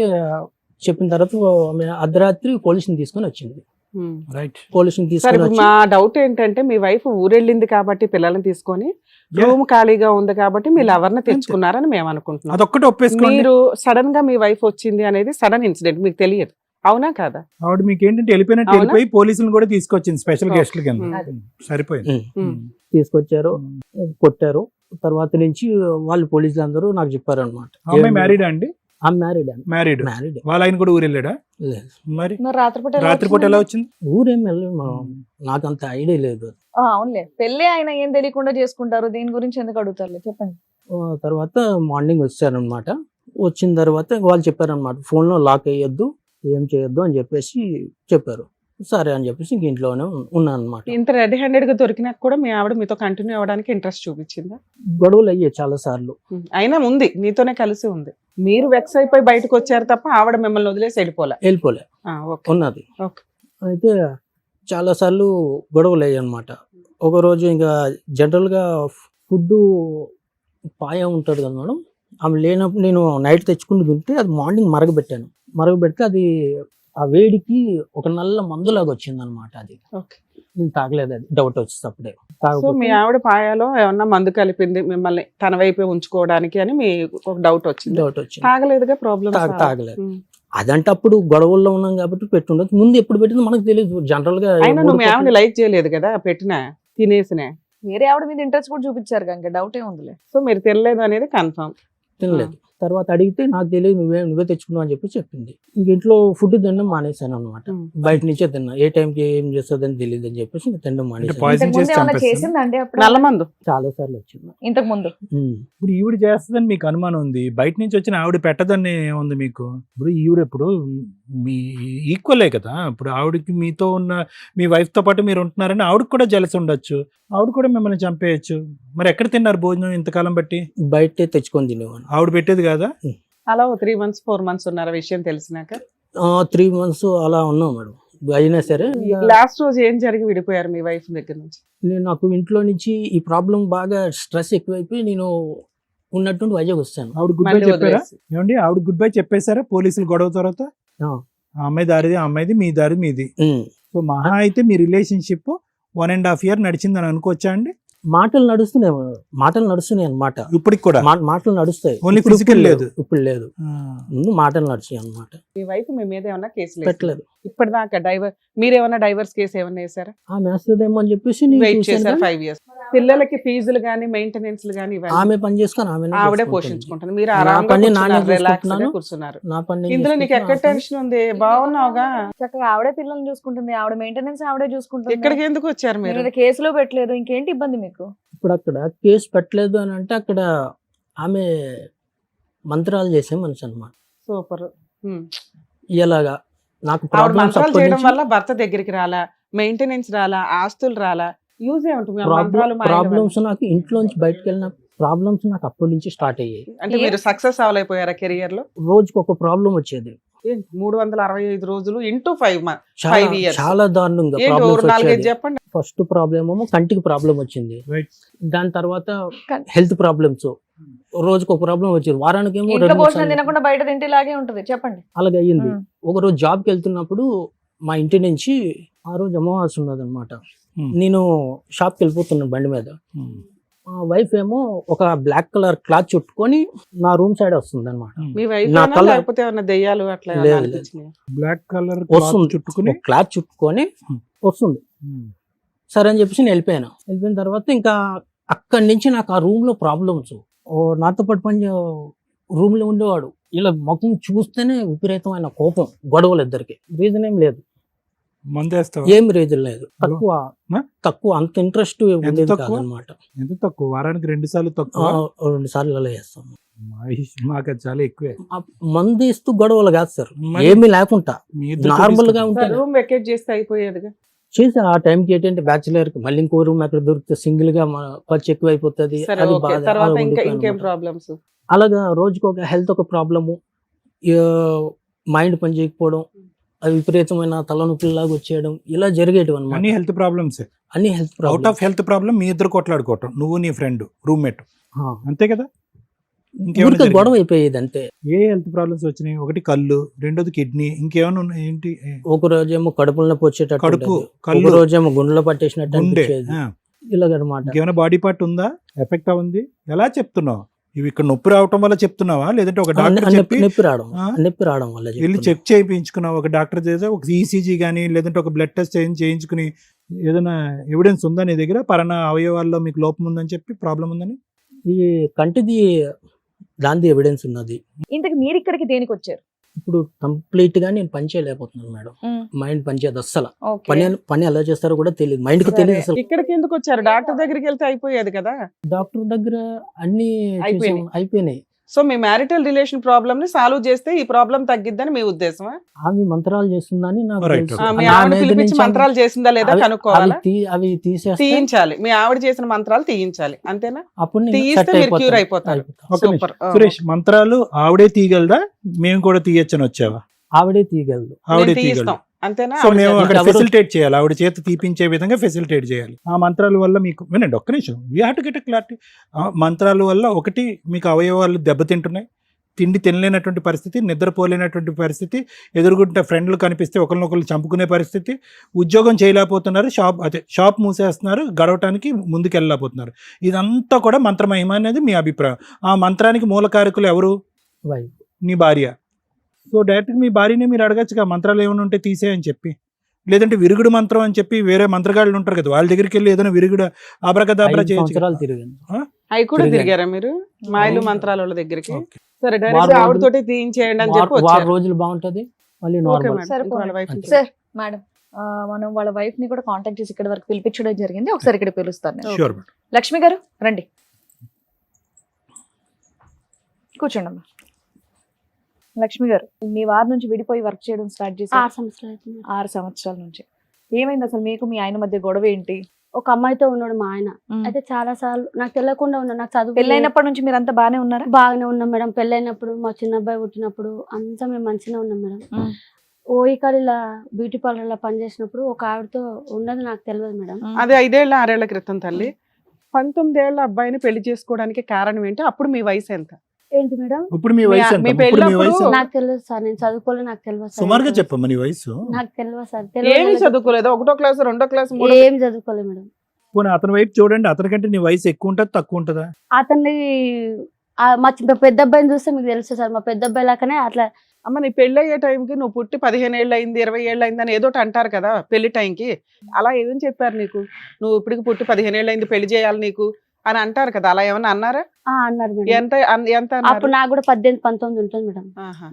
చెప్పిన తర్వాత ఆమె అర్ధరాత్రి పోలీసుని తీసుకొని వచ్చింది. ఉమ్. రైట్. పోలీసుని సరే, తీసుకొని ఇప్పుడు వచ్చి మా డౌట్ ఏంటంటే మీ వైఫ్ ఊరెళ్ళింది కాబట్టి పిల్లల్ని తీసుకొని రూమ్ ఖాళీగా ఉంది కాబట్టి మీ లవర్ని తెచ్చుకున్నారని మేము అనుకుంటున్నాం. అదొక్కటి ఒప్పేసుకోండి. మీరు సడన్ గా మీ వైఫ్ వచ్చింది అనేది సడన్ ఇన్సిడెంట్, మీకు తెలియదు, అవునా కాదా? ఆవిడ మీకు ఏంటంటే వెళ్ళిపోయినట్టు అవునా? వెళ్ళిపోయి పోలీసులను కూడా తీసుకొచ్చింది స్పెషల్ Okay. గెస్ట్ల కింద. అది. సరిపోయింది. ఉమ్, తీసుకొచ్చారు, కొట్టారు. తర్వాత నుంచి వాళ్ళు పోలీసులు అందరూ నాకు చెప్పారు అనమాట. అమ్మాయి మ్యారీడా అండి? ఆమె మ్యారీడ్ మ్యారీడ్. మ్యారీడ్ వాళ్ళ ఆయన కూడా ఊరు వెళ్ళాడా? లేదు, మరి మరి రాత్రిపూట ఎలా రాత్రిపూట ఎలా వచ్చింది? వచ్చింది? ఊరేం వెళ్ళలేదు మనం, నాకు అంత ఐడియా లేదు. అవునులే, పెళ్ళి ఆయన ఏం తెలియకుండా చేసుకుంటారు, దీని గురించి ఎందుకు అడుగుతారులే, చెప్పండి. తర్వాత మార్నింగ్ వచ్చారనమాట. వచ్చిన తర్వాత వాళ్ళు చెప్పారనమాట, ఫోన్లో లాక్ అయ్యొద్దు, ఏం చేయొద్దు అని చెప్పేసి చెప్పారు. సరే అని చెప్పేసి ఇంక ఇంట్లోనే ఉన్నాను అనమాట. ఇంత రెడీ హ్యాండెడ్ గా దొరికినాక కూడా మీ ఆవిడ మీతో కంటిన్యూ అవ్వడానికి ఇంట్రెస్ట్ చూపించిందా? గొడవలు అయ్యాయి చాలా సార్లు. అయినా ఉంది, నీతోనే కలిసి ఉంది. మీరు వెక్స్ అయిపోయి బయటకు వచ్చారు తప్ప ఆవిడ మిమ్మల్ని వదిలేసి వెళ్ళిపోలే. వెళ్ళిపోలే, ఓకే, ఉన్నది. ఓకే. అయితే చాలా సార్లు గొడవలు అయ్యాయి అనమాట. ఒకరోజు ఇంకా జనరల్గా ఫుడ్ పాయ ఉంటుంది కదా మేడం, ఆమె లేనప్పుడు నేను నైట్ తెచ్చుకుని తింటే అది మార్నింగ్ మరగబెట్టాను. మరగబెడితే అది ఆ వేడికి ఒక నల్ల మందులాగా వచ్చింది అనమాట. అది ఓకే. నేను తాగలేదు, అది డౌట్ వచ్చేసి అప్పుడే సో మీ తాగకపోతే ఆవిడ పాయాలో ఏమన్నా మందు కలిపింది మిమ్మల్ని తన వైపే ఉంచుకోవడానికి అని మీ ఒక డౌట్ వచ్చింది. డౌట్ వచ్చింది, తాగలేదుగా, ప్రాబ్లమ్ తాగలేదు. అదంటే అప్పుడు గొడవల్లో ఉన్నాం కాబట్టి పెట్టుండదు. ముందు ఎప్పుడు పెట్టిందో మనకు తెలియదు. జనరల్ గా అయినా నువ్వు మీ ఆవిడ లైక్ చేయలేదు కదా పెట్టిన తినేసినే. వేరే ఆవిడ మీద ఇంట్రెస్ట్ కూడా చూపించారు కనుక డౌట్ ఏ ఉందిలే. సో మీరు తినలేదు అనేది కన్ఫర్మ్. తినలేదు. తర్వాత అడిగితే నాకు తెలియదు, నువ్వే తెచ్చుకున్నావు అని చెప్పి చెప్పింది. ఇంక ఇంట్లో ఫుడ్ తినడం మానేశాను అనమాట. బయట నుంచే తిన్నా, ఏ టైంకి ఏం చేస్తుందని తెలియదు అని చెప్పేసి ఇంక తినడం మానేశాను. poison ఇంతకు ముందు చేసి ఏమన్నా చంపేస్తాను. చేసిందండి అప్పుడు? నల్ల మందు చాలా సార్లు వచ్చింది. ఇంతకు ముందు ఇప్పుడు ఈవిడ చేస్తుందని మీకు అనుమానం ఉంది, బయట నుంచి వచ్చిన ఆవిడ పెట్టదని ఏముంది మీకు? ఇప్పుడు ఈవిడ ఇప్పుడు మీ ఈక్వలే కదా. ఇప్పుడు ఆవిడకి మీతో ఉన్న మీ వైఫ్ తో పాటు మీరు ఉంటున్నారని ఆవిడకి కూడా జలసి ఉండొచ్చు, ఆవిడ కూడా మిమ్మల్ని చంపేయచ్చు. మరి ఎక్కడ తిన్నారు భోజనం ఇంతకాలం బట్టి? బయటే తెచ్చుకొని తినేవాడిని. ఆవిడ పెట్టేది కాదా? అలా 3 months 4 months ఉన్నారు విషయం తెలిసినాక. 3 months అలా ఉన్నాం మేడం. అయినా సరే లాస్ట్ రోజు ఏం జరిగి విడిపోయారు మీ వైఫ్ దగ్గర నుంచి? నాకు ఇంట్లో నుంచి ఈ ప్రాబ్లం బాగా స్ట్రెస్ ఎక్కువైపోయి నేను ఉన్నట్టుండి వైజాగ్ వస్తాను. ఆవిడ గుడ్ బై మళ్ళీ చెప్పారా? వదిలేసి. ఏమండి ఆవిడ గుడ్ బై చెప్పేశారా పోలీసులు గొడవ తర్వాత? ఆ. ఆ అమ్మాయి దారిది ఆ అమ్మాయిది, మీ దారి మీది. ఉమ్. సో మహా అయితే మీ రిలేషన్షిప్ 1.5 year నడిచిందని అనుకోవచ్చా అండి? మాటలు నడుస్తున్నాయి అన్నమాట. ఇప్పటికి కూడా మాటలు నడుస్తాయి. Only ఇప్పుడు physical లేదు. ఇప్పుడు లేదు, ముందు మాటలు నడిచాయి అన్నమాట. మీ వైఫ్ మీ మీద ఏమన్నా కేసులు పెట్టలేదు. ఇప్పటిదాకా మీరేమన్నా డైవర్స్ కేసు ఏమన్నా వేసారా? ఆమె వేస్తుందేమో అని చెప్పేసి నేను వెయిట్ చూశాను చేశారు కానీ 5 years. పిల్లలకి ఫీజులు గానీ మెయింటెనెన్స్ గానీ ఇవన్నీ ఆమె పని చేసుకొని ఆమెనే ఆవిడే చేసుకుంటుంది. పోషించుకుంటారు. మీరు నా ఆరాంగా పని నానే కూర్చున్నారు, రిలాక్స్ గా చూసుకుంటున్నాను. కూర్చున్నారు. నా పని నేను ఇందులో నీకు ఎక్కడ చేసుకుంటున్నాను. టెన్షన్ ఉంది? బాగున్నావుగా, చక్కగా ఆవిడే పిల్లల్ని చూసుకుంటుంది, ఆవిడ మెయింటెనెన్స్ ఆవిడే చూసుకుంటుంది. ఇక్కడికి ఎందుకు వచ్చారు మీ మీరు? మీద కేసులో పెట్టలేదు, ఇంకేంటి ఇబ్బంది మీకు? ఇప్పుడు అక్కడ కేసు పెట్టలేదు అని అంటే అక్కడ ఆమె మంత్రాలు చేసే మనిషి అనమాట. సూపర్. ఇలాగా నాకు ఆవిడ ప్రాబ్లమ్స్ మంత్రాలు అప్పటి చేయడం నుంచి వల్ల భర్త దగ్గరికి రాలా, మెయింటెనెన్స్ రాలా, ఆస్తులు రాలా, యూజ్ ఏముంటుంది ఆ మంత్రాలు మాయల వల్ల? ప్రాబ్లమ్స్ నాకు ఇంట్లోంచి బయటకు వెళ్ళిన ప్రాబ్లమ్స్ నాకు అప్పటి నుంచి స్టార్ట్ అయ్యాయి. అంటే మీరు సక్సెస్ అవ్వలేకపోయారా కెరియర్ లో? రోజుకి ఒక ప్రాబ్లం వచ్చేది. 365 రోజులు ఇంటూ 5 చాలా 5 years. చాలా దారుణంగా ఏంటి ప్రాబ్లమ్స్ 4-5 వచ్చేది. చెప్పండి. ఫస్ట్ ప్రాబ్లమ్ ఏమో కంటికి ప్రాబ్లం వచ్చింది. రైట్. దాని తర్వాత కం- హెల్త్ ప్రాబ్లమ్స్, రోజుకి ఒక ప్రాబ్లం వచ్చేది. వారానికి ఏమో ఇంట్లో 2-3 భోజనం సార్లు తినకుండా బయట తింటేలాగే ఉంటది. చెప్పండి. అలాగే అయ్యింది. ఉమ్. ఒకరోజు జాబ్కి వెళ్తున్నప్పుడు మా ఇంటి నుంచి ఆ రోజు అమావాస్య ఉన్నది అనమాట. నేను షాప్కి వెళ్ళిపోతున్నాను బండి మీద. మా వైఫ్ ఏమో ఒక బ్లాక్ కలర్ క్లాత్ చుట్టుకొని నా రూమ్ సైడ్ వస్తుంది అనమాట. మీ వైఫ్ నా కళ్ళ- లేకపోతే ఏమన్నా దెయ్యాలు అట్లా లేదు, అనిపించినాయి? బ్లాక్ కలర్ వస్తుంది చుట్టుకుని క్లాత్ చుట్టుకొని వస్తుంది. సరే అని చెప్పేసి నేను వెళ్ళిపోయాను. వెళ్ళిపోయిన తర్వాత ఇంకా అక్కడి నుంచి నాకు ఆ రూమ్ లో ప్రాబ్లమ్స్. నాతో పాటు పని రూమ్ లో ఉండేవాడు. ఇలా ముఖం చూస్తేనే విపరీతమైన కోపం, గొడవలు ఇద్దరికి. రీజన్ ఏం లేదు, మందేస్తావా? ఏం రీజన్ లేదు. తక్కువ ఆ? తక్కువ అంత ఇంట్రెస్ట్ ఉండేది తక్కువ? కాదనమాట. ఎంత తక్కువ? వారానికి 2 సార్లు తక్కువ? 2 సార్లు అలా చేస్తాం. మాకు అది చాలా ఎక్కువే. ఆ మందు ఇస్తూ గొడవలు కాదు సార్, మరి ఏమీ లేకుండా మీ ఇద్దరు నార్మల్ గా కొట్టిస్తారు. ఉంటుంది. రూమ్ వెకేట్ చేస్తే అయిపోయేదిగా. చేసి ఆ టైంకి ఏంటంటే బ్యాచులర్ కి మళ్ళీ ఇంకో రూమ్ ఎక్కడ దొరికితే సింగిల్ గా ఖర్చు ఎక్కువ అయిపోతుంది. సరే అది ఓకే. బాధ. తర్వాత అలా ఇంకా ఇంకేం ఉండిపోయాను. ప్రాబ్లమ్స్? అలాగా రోజుకి ఒక హెల్త్ ఒక ప్రాబ్లము, మైండ్ పని చేయకపోవడం, అది విపరీతమైన తలనొప్పిలాగా వచ్చేయడం, ఇలా జరిగేటివి అన్ని అనమాట. Health problems. అన్ని health out problem. Of health problem మీ ఇద్దరు కొట్లాడుకోవటం, నువ్వు నీ ఫ్రెండ్ రూమ్మేట్, అంతే కదా? ఇంకేమైనా ఊరికే జరిగిందా? గొడవ అయిపోయేది అంతే. ఏ హెల్త్ ప్రాబ్లమ్స్ వచ్చినాయి? ఒకటి కళ్ళు, రెండోది కిడ్నీ, ఇంకేమైనా ఉన్నాయి ఏంటి? ఒక రోజేమో కడుపులో నొప్పి వచ్చేటట్టు కడుపు, ఉండేది. ఒక కళ్ళు, రోజేమో గుండెలో పట్టేసినట్టు గుండె. అనిపించేది. ఆ. ఇలాగనమాట. ఇంకేమైనా బాడీ పార్ట్ ఉందా ఎఫెక్ట్ ఉంది? ఎలా చెప్తున్నావు? ఇవి ఇక్కడ నొప్పి రావటం వల్ల చెప్తున్నావా, లేదంటే ఒక డాక్టర్ చెప్పి నొప్పి రావడం, ఆ? నొప్పి రావడం వల్ల వెళ్ళి చెప్తున్నా. చెక్ చేయించుకున్నావు? ఒక డాక్టర్ చేసే ఒక ఈసీజీ కానీ లేదంటే ఒక బ్లడ్ టెస్ట్ చేయించుకుని ఏదైనా ఎవిడెన్స్ ఉందా నీ దగ్గర? పలానా అవయవాల్లో మీకు లోపం ఉందని చెప్పి ప్రాబ్లం ఉందని? ఈ కంటిది దాని ఎవిడెన్స్ ఉన్నది. ఇంతకు మీరు ఇక్కడికి దేనికి వచ్చారు? ఇప్పుడు కంప్లీట్ గా నేను పని చేయలేకపోతున్నాను మేడం. మైండ్ పని చేయదు అస్సలు. ఓకే. పని ఎలా చేస్తారో కూడా తెలియదు, మైండ్ కి తెలియదు అసలు. ఇక్కడికి ఎందుకు వచ్చారు? డాక్టర్ దగ్గరికి వెళ్తే అయిపోయేది కదా. డాక్టర్ దగ్గర అన్ని అయిపోయినాయి. చూసాం, అయిపోయినాయి. సో మీ మ్యారిటల్ రిలేషన్ ప్రాబ్లమ్ ని సాల్వ్ చేస్తే ఈ ప్రాబ్లం తగ్గిద్దని మీ ఉద్దేశమా? ఆమె మంత్రాలు చేస్తుందని నాకు Right, తెలుసు. okay. మీ నా ఆవిడ మీద పిలిపించి నుంచి మంత్రాలు చేసిందా లేదా అవి- కనుక్కోవాలా? అవి తీసేస్తే తీయించాలి. మీ ఆవిడ చేసిన మంత్రాలు తీయించాలి, అంతేనా? అప్పుడు నేను తీయిస్తే set మీరు క్యూర్ అయిపోతాను. అయిపోతారు. ఒక సూపర్. సురేష్, మంత్రాలు ఆవిడే తీయగలదా? మేము కూడా తీయచ్చని వచ్చావా? ఆవిడే తీయగలదు. ఆవిడే మేము తీయిస్తాం, తీయగలదు. అంతేనా? సో మేము ఆవిడ అక్కడ ఎవరు- ఫెసిలిటేట్ చేయాలి, ఆవిడ చేత తీపించే విధంగా ఫెసిలిటేట్ చేయాలి. ఆ మంత్రాల వల్ల మీకు వినండి ఒక్క నిమిషం, we have to get a clarity. మంత్రాల వల్ల ఒకటి మీకు అవయవాలు దెబ్బతింటున్నాయి, తిండి తినలేనటువంటి పరిస్థితి, నిద్రపోలేనటువంటి పరిస్థితి, ఎదురుగుంటే ఫ్రెండ్లు కనిపిస్తే ఒకరినొకరు చంపుకునే పరిస్థితి, ఉద్యోగం చేయలేకపోతున్నారు, షాప్ మూసేస్తున్నారు, గడవటానికి ముందుకు వెళ్ళలేకపోతున్నారు. ఇదంతా కూడా మంత్రమహిమ అనేది మీ అభిప్రాయం. ఆ మంత్రానికి మూలకారకులు ఎవరు? వైఫ్. నీ భార్య. సో డైరెక్ట్గా మీ భార్యనే మీరు అడగచ్చుగా మంత్రాలు ఏమైనా ఉంటే తీసేయని చెప్పి, లేదంటే విరుగుడు మంత్రం అని చెప్పి వేరే మంత్రగాళ్ళు ఉంటారు కదా, వాళ్ళ దగ్గరికి వెళ్ళి ఏదైనా విరుగుడు ఆబ్రకదాబ్రా 5 చేయొచ్చు. సంవత్సరాలు తిరిగాను. అవి కూడా తిరిగాను. తిరిగారా మీరు మాయలు అవును. మంత్రాల వాళ్ళ దగ్గరికి? ఓకే. సరే, వారం డైరెక్ట్ రోజులు- ఆవిడతోటి తీయించేయండి అని చెప్పి వారం వచ్చారు. రోజులు బాగుంటది, మళ్ళీ ఓకే నార్మల్. మేడం, సరే, ఇంకో వాళ్ళ వైఫ్ అంతే. సార్ మేడం, మనం వాళ్ళ వైఫ్ ని కూడా కాంటాక్ట్ చేసి ఇక్కడ వరకు పిలిపించడం జరిగింది. ఒకసారి ఇక్కడ పిలుస్తాను నేను. Sure, madam. లక్ష్మి గారు రండి, కూర్చోండి అమ్మా. లక్ష్మి గారు, మీ వారి నుంచి విడిపోయి వర్క్ చేయడం స్టార్ట్ చేసి 6 సంవత్సరాలు అవుతుంది. 6 సంవత్సరాల నుంచి ఏమైంది అసలు? మీకు మీ ఆయన మధ్య గొడవ ఏంటి? ఒక అమ్మాయితో ఉన్నాడు మా ఆయన. అయితే చాలా సార్లు నాకు తెలియకుండా ఉన్నాడు. నాకు చదువు పెళ్ళైనప్పటి నుంచి మీరు అంతా బాగానే ఉన్నారా? బాగానే ఉన్నాం మేడం. పెళ్ళైనప్పుడు మా చిన్న అబ్బాయి పుట్టినప్పుడు అంతా మేము మంచిగా ఉన్నాం మేడం. ఓయికాడ ఇలా బ్యూటీ పార్లర్ లో పనిచేసినప్పుడు ఒక ఆవిడతో ఉన్నది నాకు తెలియదు మేడం. అది 5 ఏళ్ళ 6 ఏళ్ల క్రితం తల్లి. 19 ఏళ్ల అబ్బాయిని పెళ్లి చేసుకోవడానికి కారణం ఏంటి? అప్పుడు మీ వయసు ఎంత? ఏంటి మేడం? ఇప్పుడు మీ వయసు ఎంత? మీ ఇప్పుడు మీ పెళ్ళప్పుడు వయసు ఎంత? నాకు తెలియదు సార్, నేను చదువుకోలేదు, నాకు తెలియదు సార్. సుమారుగా చెప్పమ్మా నీ వయసు. నాకు తెలియదు సార్. ఏమి చదువుకోలేదు? 1ో క్లాస్ 2ో క్లాస్ 3ో ఏం చదువుకోలేదు మేడం. పోనీ అతని వైపు చూడండి, అతనికంటే నీ వయసు ఎక్కువ ఉంటుందా తక్కువ ఉంటుందా? అతన్ని మా పెద్ద అబ్బాయిని చూస్తే మీకు తెలుసు సార్, మా పెద్ద అబ్బాయి లాగానే అట్లా. అమ్మ, నీ పెళ్లి అయ్యే టైంకి నువ్వు పుట్టి 15 ఏళ్ళు అయింది, 20 ఏళ్ళు అయింది అని ఏదోటి అంటారు కదా పెళ్లి టైంకి. అలా ఏం చెప్పారు నీకు? నువ్వు ఇప్పటికి పుట్టి 15 ఏళ్ళు అయింది, పెళ్లి చేయాలి నీకు అని అంటారు కదా, అలా ఏమన్నా అన్నారా? అన్నారు మేడం. ఎంత ఎంత అన్నారు? అప్పుడు నాకు కూడా 18-19 ఉంటుంది మేడం. ఆహా.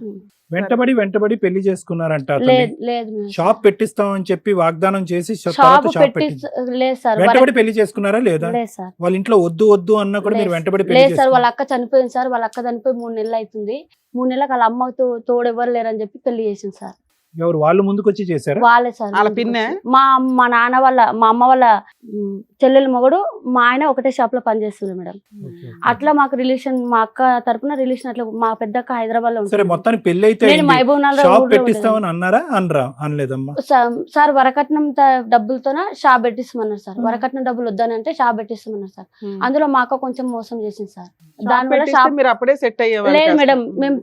వెంటబడి పెళ్లి చేసుకున్నారంట అతన్ని. లేదు లేదు మేడం. షాప్ పెట్టిస్తామని చెప్పి వాగ్దానం చేసి షాప్ తర్వాత షాప్ పెట్టి పెట్టి లేదు సార్. వెంటబడి పెళ్లి చేసుకున్నారా లేదా? లేదు సార్. వాళ్ళ ఇంట్లో వద్దు అన్నా కూడా మీరు లేదు వెంటబడి పెళ్లి లేదు సార్. వాళ్ళ చేసుకున్నారు. అక్క చనిపోయింది సార్. వాళ్ళ అక్క చనిపోయి 3 నెలలు అవుతుంది. 3 నెలలకు వాళ్ళ అమ్మతో తోడు ఎవరు లేరని చెప్పి పెళ్లి చేసింది సార్. ఎవరు వాళ్ళు ముందుకు వచ్చి చేశారా? వాళ్ళే సార్. వాళ్ళ ముందుకు పిన్నే? వచ్చి. మా నాన్న వాళ్ళ మా అమ్మ వాళ్ళ చెల్లెల మొగడు మా ఆయన ఒకటే షాప్ లో పనిచేస్తుంది మేడం. అట్లా మాకు రిలేషన్, మా అక్క తరపున రిలేషన్ అట్లా. మా పెద్దక్క హైదరాబాద్ లో సరే, ఉంటుంది. మొత్తానికి పెళ్లి అయితే నేను అయింది. మహబూబ్ నగర్ షాప్ ఊర్లో ఉండేదాన్ని. పెట్టిస్తామని అన్నారా? అనలేదమ్మా. సార్ వరకట్నం డబ్బులతోన షాప్ పెట్టిస్తామన్నారు సార్. వరకట్నం డబ్బులు వద్దానంటే షాప్ పెట్టిస్తామన్నారు సార్. అందులో మా అక్క కొంచెం మోసం చేసింది సార్. దానివల్ల షాప్ మీరు అప్పుడే సెట్ అయ్యేవాళ్ళు లేదు కాస్త. మేడం. మేము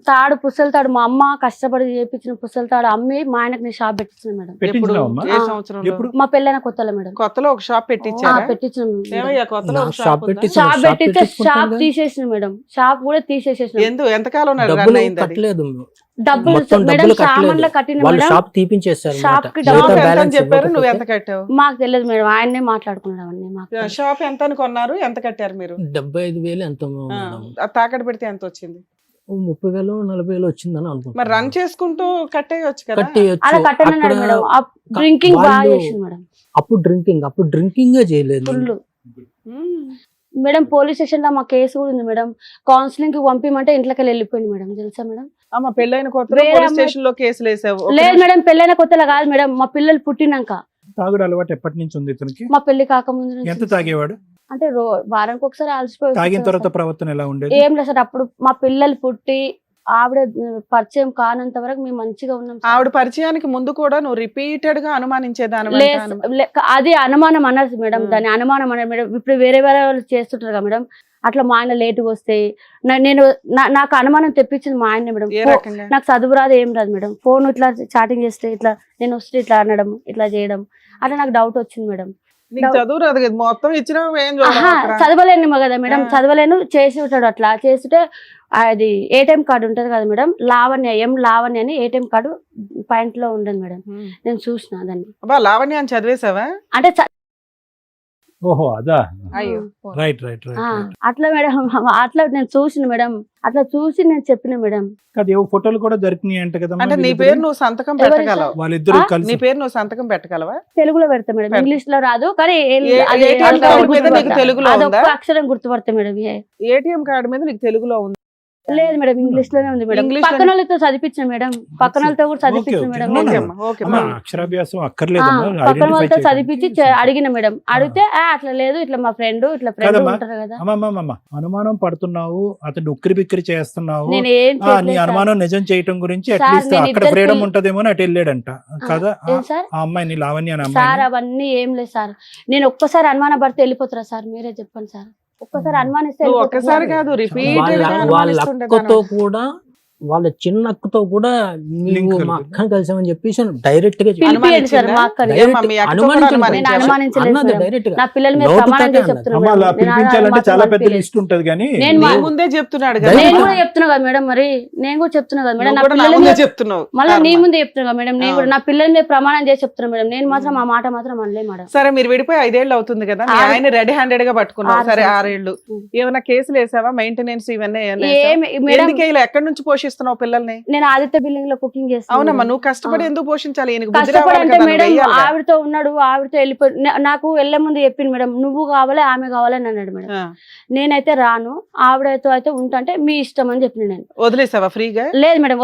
పుస్తల తాడు మా అమ్మ కష్టపడి చేపించిన పుస్తల తాడు అమ్మి మా ఆయనకు నేను షాప్ పెట్టించాను మేడం. ఎప్పుడు? పెట్టించినావమ్మా? ఏ ఆ. సంవత్సరంలో? ఎప్పుడు? మా పెళ్ళైన కొత్తలో మేడం. కొత్తలో ఒక షాప్ పెట్టించారా? పెట్టించాను మేడం. ఏమయ్యా కొత్తలో ఒక నా షాప్ షాప్ ఉందా? పెట్టి- షాప్ షాప్ పెట్టిస్తే పెట్టించుకుంటాం షాప్ కదా. తీసేసిన మేడం. షాప్ కూడా తీసేసేసిన. ఎంతకాలం డబ్బులు రన్ అయింది అది? కట్టలేదు, డబ్బులు మొత్తం మేడం డబ్బులు సామాన్లు కట్టలేదు. కట్టిన వాళ్ళు మేడం. షాప్ తీపించేస్తారు షాప్ కి షాప్ డబ్బులు ఎంత అని బ్యాలెన్స్ చెప్పారు, నువ్వు ఎంత ఇవ్వకపోతే కట్టావు? మాకు తెలియదు మేడం. ఆయన్నే మాట్లాడుకున్నాడు అవన్నీ మాకు తెలియదు. షాప్ ఎంత అని కొన్నారు, ఎంత కట్టారు మీరు? 75,000 ఎంతో ఆ, మేడం. ఆ తాకట్టు పెడితే ఎంత వచ్చింది? 30,000 40,000 వచ్చిందని అనుకుంటున్నాను. మరి రన్ చేసుకుంటూ కట్టేయచ్చు కదా. కట్టేయచ్చు. అలా కట్టనన్నాడు అక్కడ మేడం. డ్రింకింగ్ బాగా వాళ్ళు- చేసింది మేడం. అప్పుడు డ్రింకింగ్ చేయలేదు. ఫుల్ మ్మ్. మేడం. పోలీస్ స్టేషన్ లో మా కేసు కూడా ఉంది మేడం. కౌన్సిలింగ్ కి పంపిమంటే ఇంట్లోకి వెళ్ళిపోయింది మేడం. తెలుసా మేడం? అమ్మ పెళ్ళైన కొత్తలో వేరే పోలీస్ అమ్మాయి- స్టేషన్ లో కేసులు వేసావు. ఒక లేదు నిమిషం. మేడం. పెళ్ళైన కొత్తలో కాదు మేడం. మా పిల్లలు పుట్టినాక. తాగుడు అలవాటు ఎప్పటి నుంచి ఉంది ఇతనికి? మా పెళ్లి కాకముందు నుంచి. ఎంత తాగేవాడు? అంటే వారానికి ఒకసారి అలసిపోయి తాగిన వచ్చేసారు తర్వాత సార్. ప్రవర్తన ఎలా ఉండేది? ఏం లేదు సార్. అప్పుడు మా పిల్లలు పుట్టి ఆవిడ పరిచయం కానంత వరకు మేము మంచిగా ఉన్నాం సార్. ఆవిడ పరిచయానికి ముందు కూడా నువ్వు రిపీటెడ్ గా అనుమానించేదాని అది అనుమానం అన్నది మేడం. Hmm. దాని అనుమానం అన్నది మేడం. ఇప్పుడు వేరే వాళ్ళు చేస్తుంటారు కదా మేడం. అట్లా మా ఆయన లేటుగా వస్తే నాకు అనుమానం తెప్పించింది మా ఆయన మేడం. ఏ రకంగా? నాకు చదువు రాదు ఏం రాదు మేడం. ఫోన్ ఇట్లా చాటింగ్ చేస్తే ఇట్లా నేను వస్తే ఇట్లా అనడం ఇట్లా చేయడం అట్లా నాకు డౌట్ వచ్చింది మేడం. నీకు చదువు రాదు కదా, మొత్తం ఇచ్చిన ఏం ఆహా, చూడడం చదవలేను కదా మేడం. ఆ. చదవలేను చేసి ఉంటాడు. అట్లా చేస్తుంటే అది ఏటీఎం కార్డు ఉంటది కదా మేడం. లావణ్య అని ఏటీఎం కార్డు పాయింట్ లో ఉండదు మేడం. నేను చూసిన దాన్ని. అబ్బా లావణ్య అని చదివేశావా? అంటే ఓహో, అదా. అయ్యో. రైట్. అట్లా మేడం. అట్లా నేను చూసిన మేడం. అట్లా చూసి నేను చెప్పిన మేడం. అది ఏవో ఫోటోలు కూడా దొరికినాయి అంట కదా. అంటే నీ పేరు నువ్వు సంతకం ఎవరి పెట్టగలవు? వాళ్ళిద్దరు ఆ? కలిసి నీ పేరు నువ్వు సంతకం పెట్టగలవా? తెలుగులో పెడతా మేడం. పెడతా. ఇంగ్లీష్ లో రాదు కానీ ATM కార్డు మీద నీకు తెలుగులో ఉందా? అదొక్క అక్షరం గుర్తుపడతా మేడం. ఏటీఎం కార్డు మీద నీకు తెలుగులో ఉంది? లేదు మేడం. ఇంగ్లీష్ లోనే ఉంది మేడం. ఇంగ్లీష్ పక్కన వాళ్ళతో చదివించిన మేడం. పక్కన వాళ్ళతో కూడా చదివించిన ఓకే, మేడం. ఓకే. ఓకే నేను. అమ్మా, ఓకే అమ్మా, అమ్మా. అక్షరాభ్యాసం అక్కర్లేదమ్మా. పక్కన ఐడెంటిఫై వాళ్ళతో చేయకండి. చదివించి అడిగిన మేడం. అడిగితే అట్లా లేదు ఇట్లా మా ఫ్రెండ్ ఇట్లా ఫ్రెండ్ కదమ్మా. ఉంటారు కదా. అమ్మమ్మ అనుమానం పడుతున్నావు, అతను ఉక్కిరి బిక్కిరి చేస్తున్నావు. నేను ఏం నీ చేయలేదు సార్. అనుమానం నిజం చేయటం గురించి సార్, అట్లీస్ట్ నేను అక్కడ ఇద్దరు ఫ్రీడమ్ పిల్ల- ఉంటదేమో అని అటు వెళ్ళాడంట కదా. ఏం సార్? ఆ అమ్మాయిని లావణ్య అనే సార్ అమ్మాయిని. అవన్నీ ఏం లేదు సార్. నేను ఒక్కసారి అనుమాన పడితే వెళ్ళిపోతారా సార్? మీరే చెప్పండి సార్. ఒక్కసారి అనుమానిస్తే నువ్వు వెళ్ళిపోతారా? ఒక్కసారి కాదు రిపీటెడ్ గా వాళ్ళ అనుమానిస్తుండే అక్కతో కూడా వాళ్ళ చిన్న అక్కతో కూడా Link నీవు మా కలిపి. అక్కని కలిసామని చెప్పేసి డైరెక్ట్ గా చెప్పి- పిలిపియండి సార్ మా అక్కని. Direct ఏమ్మా, మీ అక్కతో కూడా అనుమానించలేదు. నేను అనుమానించావా? అనుమానించలేదు అన్నది మేడం. డైరెక్ట్ గా. నా పిల్లల మీద డౌట్ ప్రమాణం తోటే చేసి అన్నది. చెప్తున్నా అమ్మ, మేడం. అలా నేను పిలిపించాలంటే మాత్రం చాలా పెద్ద పంపించలేదు. లిస్ట్ ఉంటది కానీ నేను నీ మా- ముందే చెప్తున్నాడు కదా. నేను కూడా చెప్తున్నా కదా మేడం. మరి నేను కూడా చెప్తున్నా కదా మేడం. నువ్వు నా కూడా నా పిల్లల ముందే మీద చెప్తున్నావు. మళ్ళీ నీ కర్మ. ముందే చెప్తున్నా కదా మేడం. నేను కూడా నా పిల్లల మీద ప్రమాణం చేసి చెప్తున్నా మేడం. నేను మాత్రం ఆ మాట మాత్రం అనలే మేడం. సరే మీరు విడిపోయి 5 ఏళ్ళు అవుతుంది కదా, మీ 6 ఆయన రెడీ హ్యాండెడ్ గా పట్టుకున్నావు. 6 సరే సంవత్సరాలు. 6 ఏళ్ళు ఉం. ఏమైనా కేసులు వేసావా? మెయింటెనెన్స్ ఇవన్నీ ఏమైనా వేసావా? ఏమి మేడం, ఎందుకే ఇలా ఎక్కడి నుంచి పోషిస్తున్నావు పిల్లల్ని? నేను ఆదిత్య బిల్డింగ్ లో కుకింగ్ చేస్తాను. అవునమ్మా, నువ్వు కష్టపడి ఆ. ఎందుకు పోషించాలి? ఈయనకు బుద్ధి కష్టపడి రావాలి అంటే కదా, నువ్వు మేడం వెయ్యాలిగా. ఆవిడతో ఉన్నాడు, ఆవిడతో వెళ్ళిపోయి నాకు వెళ్ళే ముందు చెప్పింది మేడం. నువ్వు కావాలి ఆమె కావాలని అన్నాడు మేడం. ఆ. నేనైతే రాను, ఆవిడతో అయితే ఉంటా మీ ఇష్టం అని చెప్పిన నేను. వదిలేసావా ఫ్రీగా? లేదు మేడం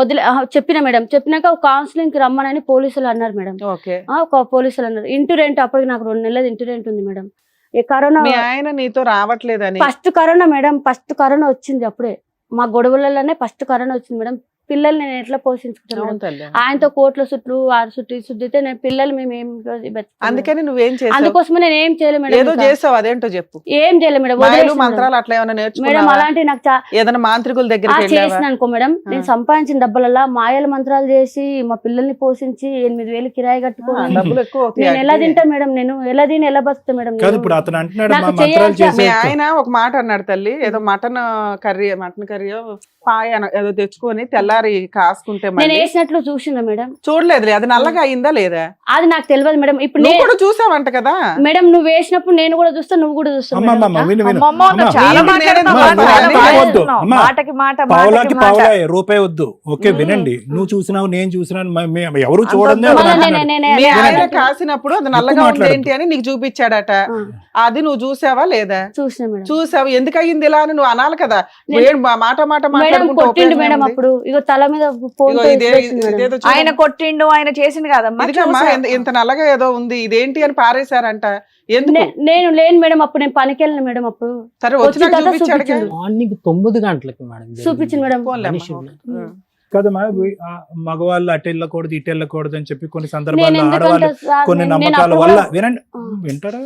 చెప్పిన మేడం. చెప్పినాక ఒక కౌన్సిలింగ్ కి రమ్మనని పోలీసులు అన్నారు మేడం. ఓకే. ఒక పోలీసులు అన్నారు. ఇంటి రెంట్ అప్పటికి నాకు 2 నెలలు ఇంటి రెంట్ ఉంది మేడం. ఈ కరోనా మీ ఆయన నీతో రావట్లేదని? First corona madam. First corona వచ్చింది అప్పుడే. మా గొడవలలోనే ఫస్ట్ కరోనా వచ్చింది మేడం. పిల్లల్ని నేను ఎట్లా పోషించుకుంటాను అవును మేడం? తల్లి. ఆయనతో కోట్ల చుట్టూ 6 చుట్టూ శుద్ధితే నేను పిల్లలు మేము ఏం బతుకుతాం మేడం? అందుకని నువ్వేం చేసావు? అందుకోసమే నేను ఏం చేయలేదు మేడం. ఏదో ఇంకా. చేసావు, అదేంటో చెప్పు. ఏం చేయలేదు మేడం. మాయలు వదిలేసిన మేడం. మంత్రాలు అట్లా ఏమైనా మేడం నేర్చుకున్నావా? అలాంటి నాకు ఏదైనా మాంత్రికుల దగ్గరికి వెళ్ళావా? చేసిన అనుకో మేడం. నేను సంపాదించిన డబ్బులల్లా మాయల మంత్రాలు చేసి మా పిల్లల్ని పోషించి 8,000 కిరాయి కట్టుకొని డబ్బులు ఎక్కువ అవుతాయి నేను ఎలా అంటే. తింటా మేడం? నేను ఎలా తిని ఎలా బతుకుతా మేడం? కాదు, నేను? ఇప్పుడు అతను అంటున్నాడు నాకు మా మంత్రాలు చేయాల్సిన- మీ చేసే ఆయన ఒక మాట అన్నాడు తల్లి, ఏదో మటన్ కర్రీ పాయ ఏదో తెచ్చుకొని తెల్లారి కాసుకుంటే నేను మళ్ళీ వేసినట్లు చూసిందా మేడం? చూడలేదులే, అది నల్లగా అయిందా లేదా అది నాకు తెలియదు మేడం. ఇప్పుడు నువ్వు కూడా చూసావంట కదా. మేడం నువ్వు వేసినప్పుడు నేను కూడా చూస్తా, నువ్వు కూడా చూస్తావు అమ్మా మేడం. అమ్మా విను విను అమ్మమ్మ, నువ్వు అమ్మా, చాలా నేను మాట్లాడుతున్నావు, నేను చాలా నేను మాట్లాడుతున్నావు. అమ్మా, మాటకి మాట, పావులాకి మాటకి మాట. పావులా రూపాయి వద్దు. ఓకే వినండి, నువ్వు చూసినావు నేను చూసినాను, ఎవరు చూడండి అంత మళ్ళా ఎవరు అంటున్నారు? మీ ఆయన నేను కాసినప్పుడు అది నల్లగా ఉంది మాట్లాడద్దు. ఏంటి అని నీకు చూపించాడట. అది నువ్వు చూసావా లేదా? చూసిన మేడం. చూసావు, ఎందుకు అయ్యింది ఇలా అని నువ్వు అనాలి కదా. నేను- ఏం మాట మాట మేడం మాట్లాడుకుంటూ కొట్టిండు ఉపయోగం మేడం. ఏముంది? అప్పుడు ఇగో తల మీద ఫోన్ ఇగో ఇదేదో చూడు. ఆయన కొట్టిండు, ఆయన చేసింది కాదమ్మా. ఇదిగమ్మా, చూసా. ఇంత నల్లగా ఏదో ఉంది, ఇదేంటి అని పారేశారంట. ఎందుకు? నేను లేను మేడం, అప్పుడు నేను పనికి వెళ్ళిన మేడం. అప్పుడు సరే వచ్చిన వచ్చినాక తర్వాత చూపించాడు చూపించిండు. మార్నింగ్ 9 గంటలకి మేడం జరిగింది. చూపించింది మేడం. మనిషి కదమ్మా మగవాళ్ళు అటు వెళ్ళకూడదు ఇటు వెళ్ళకూడదు అని చెప్పి కొన్ని నేను సందర్భాల్లో ఎందుకంటే ఆడవాళ్ళు సార్, కొన్ని నేను నమ్మకాల అప్పుడు వల్ల కూడా- వినండి ఆ. వింటారా?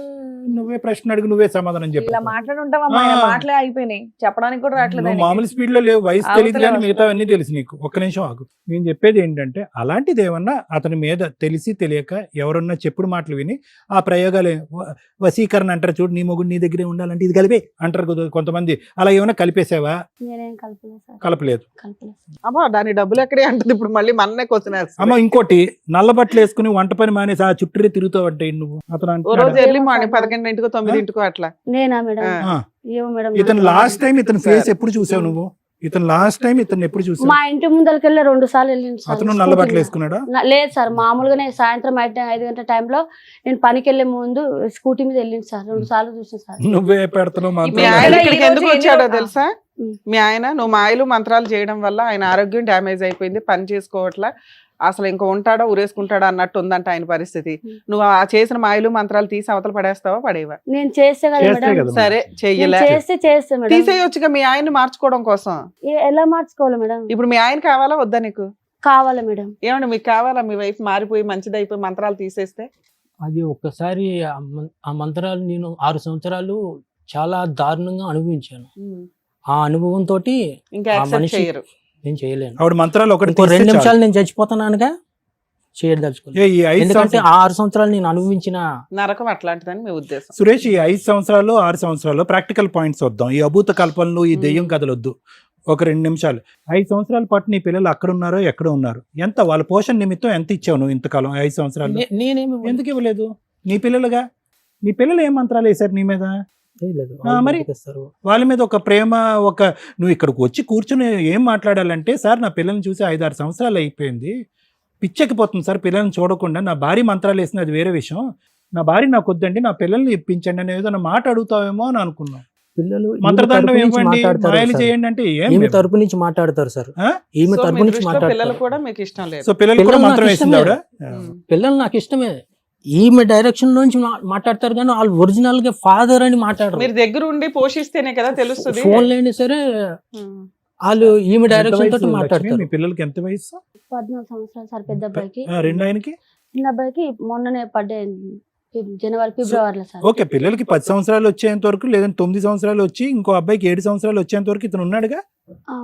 నువ్వే ప్రశ్న అడుగు, నువ్వే సమాధానం చెప్పు. ఇలా మాట్లాడుంటావమ్మా, ఆయన ఆ. మాటలే అయిపోయినాయి, చెప్పడానికి కూడా రావట్లేదు నువ్వు ఆయనకి. మామూలు స్పీడ్ లో లేవు, వయసు అవతల తెలియదు కానీ వస్తుంది. మిగతావన్నీ తెలుసు నీకు. ఒక్క నిమిషం ఆగు. నేను చెప్పేది ఏంటంటే అలాంటిది ఏమన్నా అతని మీద తెలిసి తెలియక ఎవరన్నా చెప్పుడు మాటలు విని ఆ ప్రయోగాలు వశీకరణ అంటారు చూడు, నీ మొగుడు నీ దగ్గరే ఉండాలంటే ఇది కలిపే అంటారు కొంతమంది. అలా ఏమైనా కలిపేసావా? నేనేం కలపలేదు సార్. కలపలేదు. కలపలేదు. అమ్మా దాని డబ్బులు ఎక్కడే అంటది ఇప్పుడు మళ్ళీ మన్నే క్వశ్చన్ అమ్మ ఇంకోటి, నల్ల బట్టలు వేసుకుని వంట పని మానేసి ఆ చుట్టూ తిరుగుతావు అంటే నువ్వు. అతను ఓ అంటున్నాడా? రోజు ఎర్లీ మార్నింగ్ 11:00 9:00 అట్లా. నేనా మేడం? ఆ. ఆ. ఏమో మేడం. ఇతను లాస్ట్ టైం ఇతని ఫేస్ ఎప్పుడు చూసావు నువ్వు? ఇతను లాస్ట్ టైం ఇతను ఎప్పుడు చూసావు? మా ఇంటి ముందరికి 2 సార్లు వెళ్ళింది సార్. అతను నల్ల బట్టలు వేసుకున్నాడా? లేదు సార్, మామూలుగానే సాయంత్రం 5 గంటల టైంలో నేను పనికి వెళ్ళే ముందు స్కూటీ మీద వెళ్ళింది సార్. 2 సార్లు చూసాను సార్. నువ్వే పెడతావు మీ మాత్రం. ఆయన ఈ ఇక్కడికి రోజు ఎందుకు ఎన్ని వచ్చాడో రోజులు? తెలుసా? ఉం. మీ ఆయన నువ్వు మాయలు మంత్రాలు చేయడం వల్ల ఆయన ఆరోగ్యం డ్యామేజ్ అయిపోయింది, పని చేసుకోవట్లా, అసలు ఇంకా ఉంటాడో ఉరేసుకుంటాడో అన్నట్టు ఉందంట ఆయన పరిస్థితి. నువ్వు ఆ చేసిన మాయలు మంత్రాలు తీసి అవతల పడేస్తావా పడేవా? నేను చేస్తే కదా చేస్తే మేడం. కదా. సరే చెయ్యలే, చేస్తే మేడం. తీసేయొచ్చుగా మీ ఆయన్ని మార్చుకోవడం కోసం. ఎలా మార్చుకోవాలి మేడం? ఇప్పుడు మీ ఆయన కావాలా వద్దా నీకు? కావాలి మేడం. ఏమండి మీకు కావాలా మీ వైఫ్ మారిపోయి మంచిది అయిపోయి మంత్రాలు తీసేస్తే? అది ఒక్కసారి ఆ మంత్రాలు నేను 6 సంవత్సరాలు చాలా దారుణంగా అనుభవించాను. ఆ అనుభవంతో ఇంకా ఆ యాక్సెప్ట్ మనిషి చేయరు. నేను చేయలేను. ఆవిడ మంత్రాలు ఒకటి ఇంకో తీస్తే 2 చాలు. నిమిషాలు నేను చచ్చిపోతానుగా చేయదలుచుకోలేదు. ఈ 5 ఎందుకంటే ఆ 6 సంవత్సరాలు నేను అనుభవించిన నరకం అట్లాంటిదని మీ ఉద్దేశం. సురేష్, ఈ 5 సంవత్సరాలు 6 సంవత్సరాలు ప్రాక్టికల్ పాయింట్స్ వద్దాం. ఈ అభూత కల్పనలు ఈ దెయ్యం కథలు వద్దు. ఒక 2 నిమిషాలు. 5 సంవత్సరాల పాటు నీ పిల్లలు అక్కడ ఉన్నారో ఎక్కడ ఉన్నారు? ఎంత వాళ్ళ పోషణ నిమిత్తం ఎంత ఇచ్చావు నువ్వు ఇంతకాలం 5 సంవత్సరాలు? నేనేమి ఎందుకు ఇవ్వలేదు? నీ పిల్లలుగా నీ పిల్లలు ఏం మంత్రాలు వేశారు నీ మీద? చేయలేదు. మరి? బతికేస్తారు. వాళ్ళ మీద ఒక ప్రేమ, ఒక నువ్వు ఇక్కడికి వచ్చి కూర్చొని ఏం మాట్లాడాలంటే, సార్ నా పిల్లల్ని చూసి 5-6 సంవత్సరాలు అయిపోయింది, పిచ్చెక్కిపోతుంది సార్ పిల్లల్ని చూడకుండా, నా భార్య మంత్రాలు వేసింది అది వేరే విషయం, నా భార్య నాకు వద్దండి నా పిల్లల్ని ఇప్పించండి అని ఏదైనా మాట అడుగుతావేమో అని అనుకున్నాం. పిల్లలు ఈమె మంత్రదండం తరపు నుంచి ఇవ్వండి, మాట్లాడతారు మాయలు సార్. చేయండి అంటే ఏం ఈమె లేదు. తరపు నుంచి మాట్లాడతారు సార్. ఆ? ఈమె సో తరపు మీ నుంచి దృష్టిలో పిల్లలు మాట్లాడతారు. కూడా మీకు ఇష్టం లేదు. సో పిల్లలు కూడా పిల్లలు మంత్రం నాకు వేసింది ఆవిడ. పిల్లలు నాకు ఇష్టమే. ఈమె డైరెక్షన్ నుంచి మాట్లాడతారు కానీ వాళ్ళు ఒరిజినల్ గా ఫాదర్ అని మాట్లాడరు. మీరు దగ్గర ఉండి పోషిస్తేనే కదా తెలుస్తుంది. ఫోన్ లేని సరే వాళ్ళు ఈమె ఎంత డైరెక్షన్ వయసు తోటి లక్ష్మి? మాట్లాడతారు. మీ పిల్లలకి ఎంత వయసు? 14 సంవత్సరాలు సార్ పెద్ద అబ్బాయికి. రెండు ఆయనకి? చిన్న అబ్బాయికి మొన్ననే పడ్డే జనవరి ఫిబ్రవరిలో సార్. ఓకే, పిల్లలకి 10 సంవత్సరాలు వచ్చేంత వరకు, లేదంటే 9 సంవత్సరాలు వచ్చి ఇంకో అబ్బాయికి 7 సంవత్సరాలు వచ్చేంత వరకు ఇతను ఉన్నాడుగా.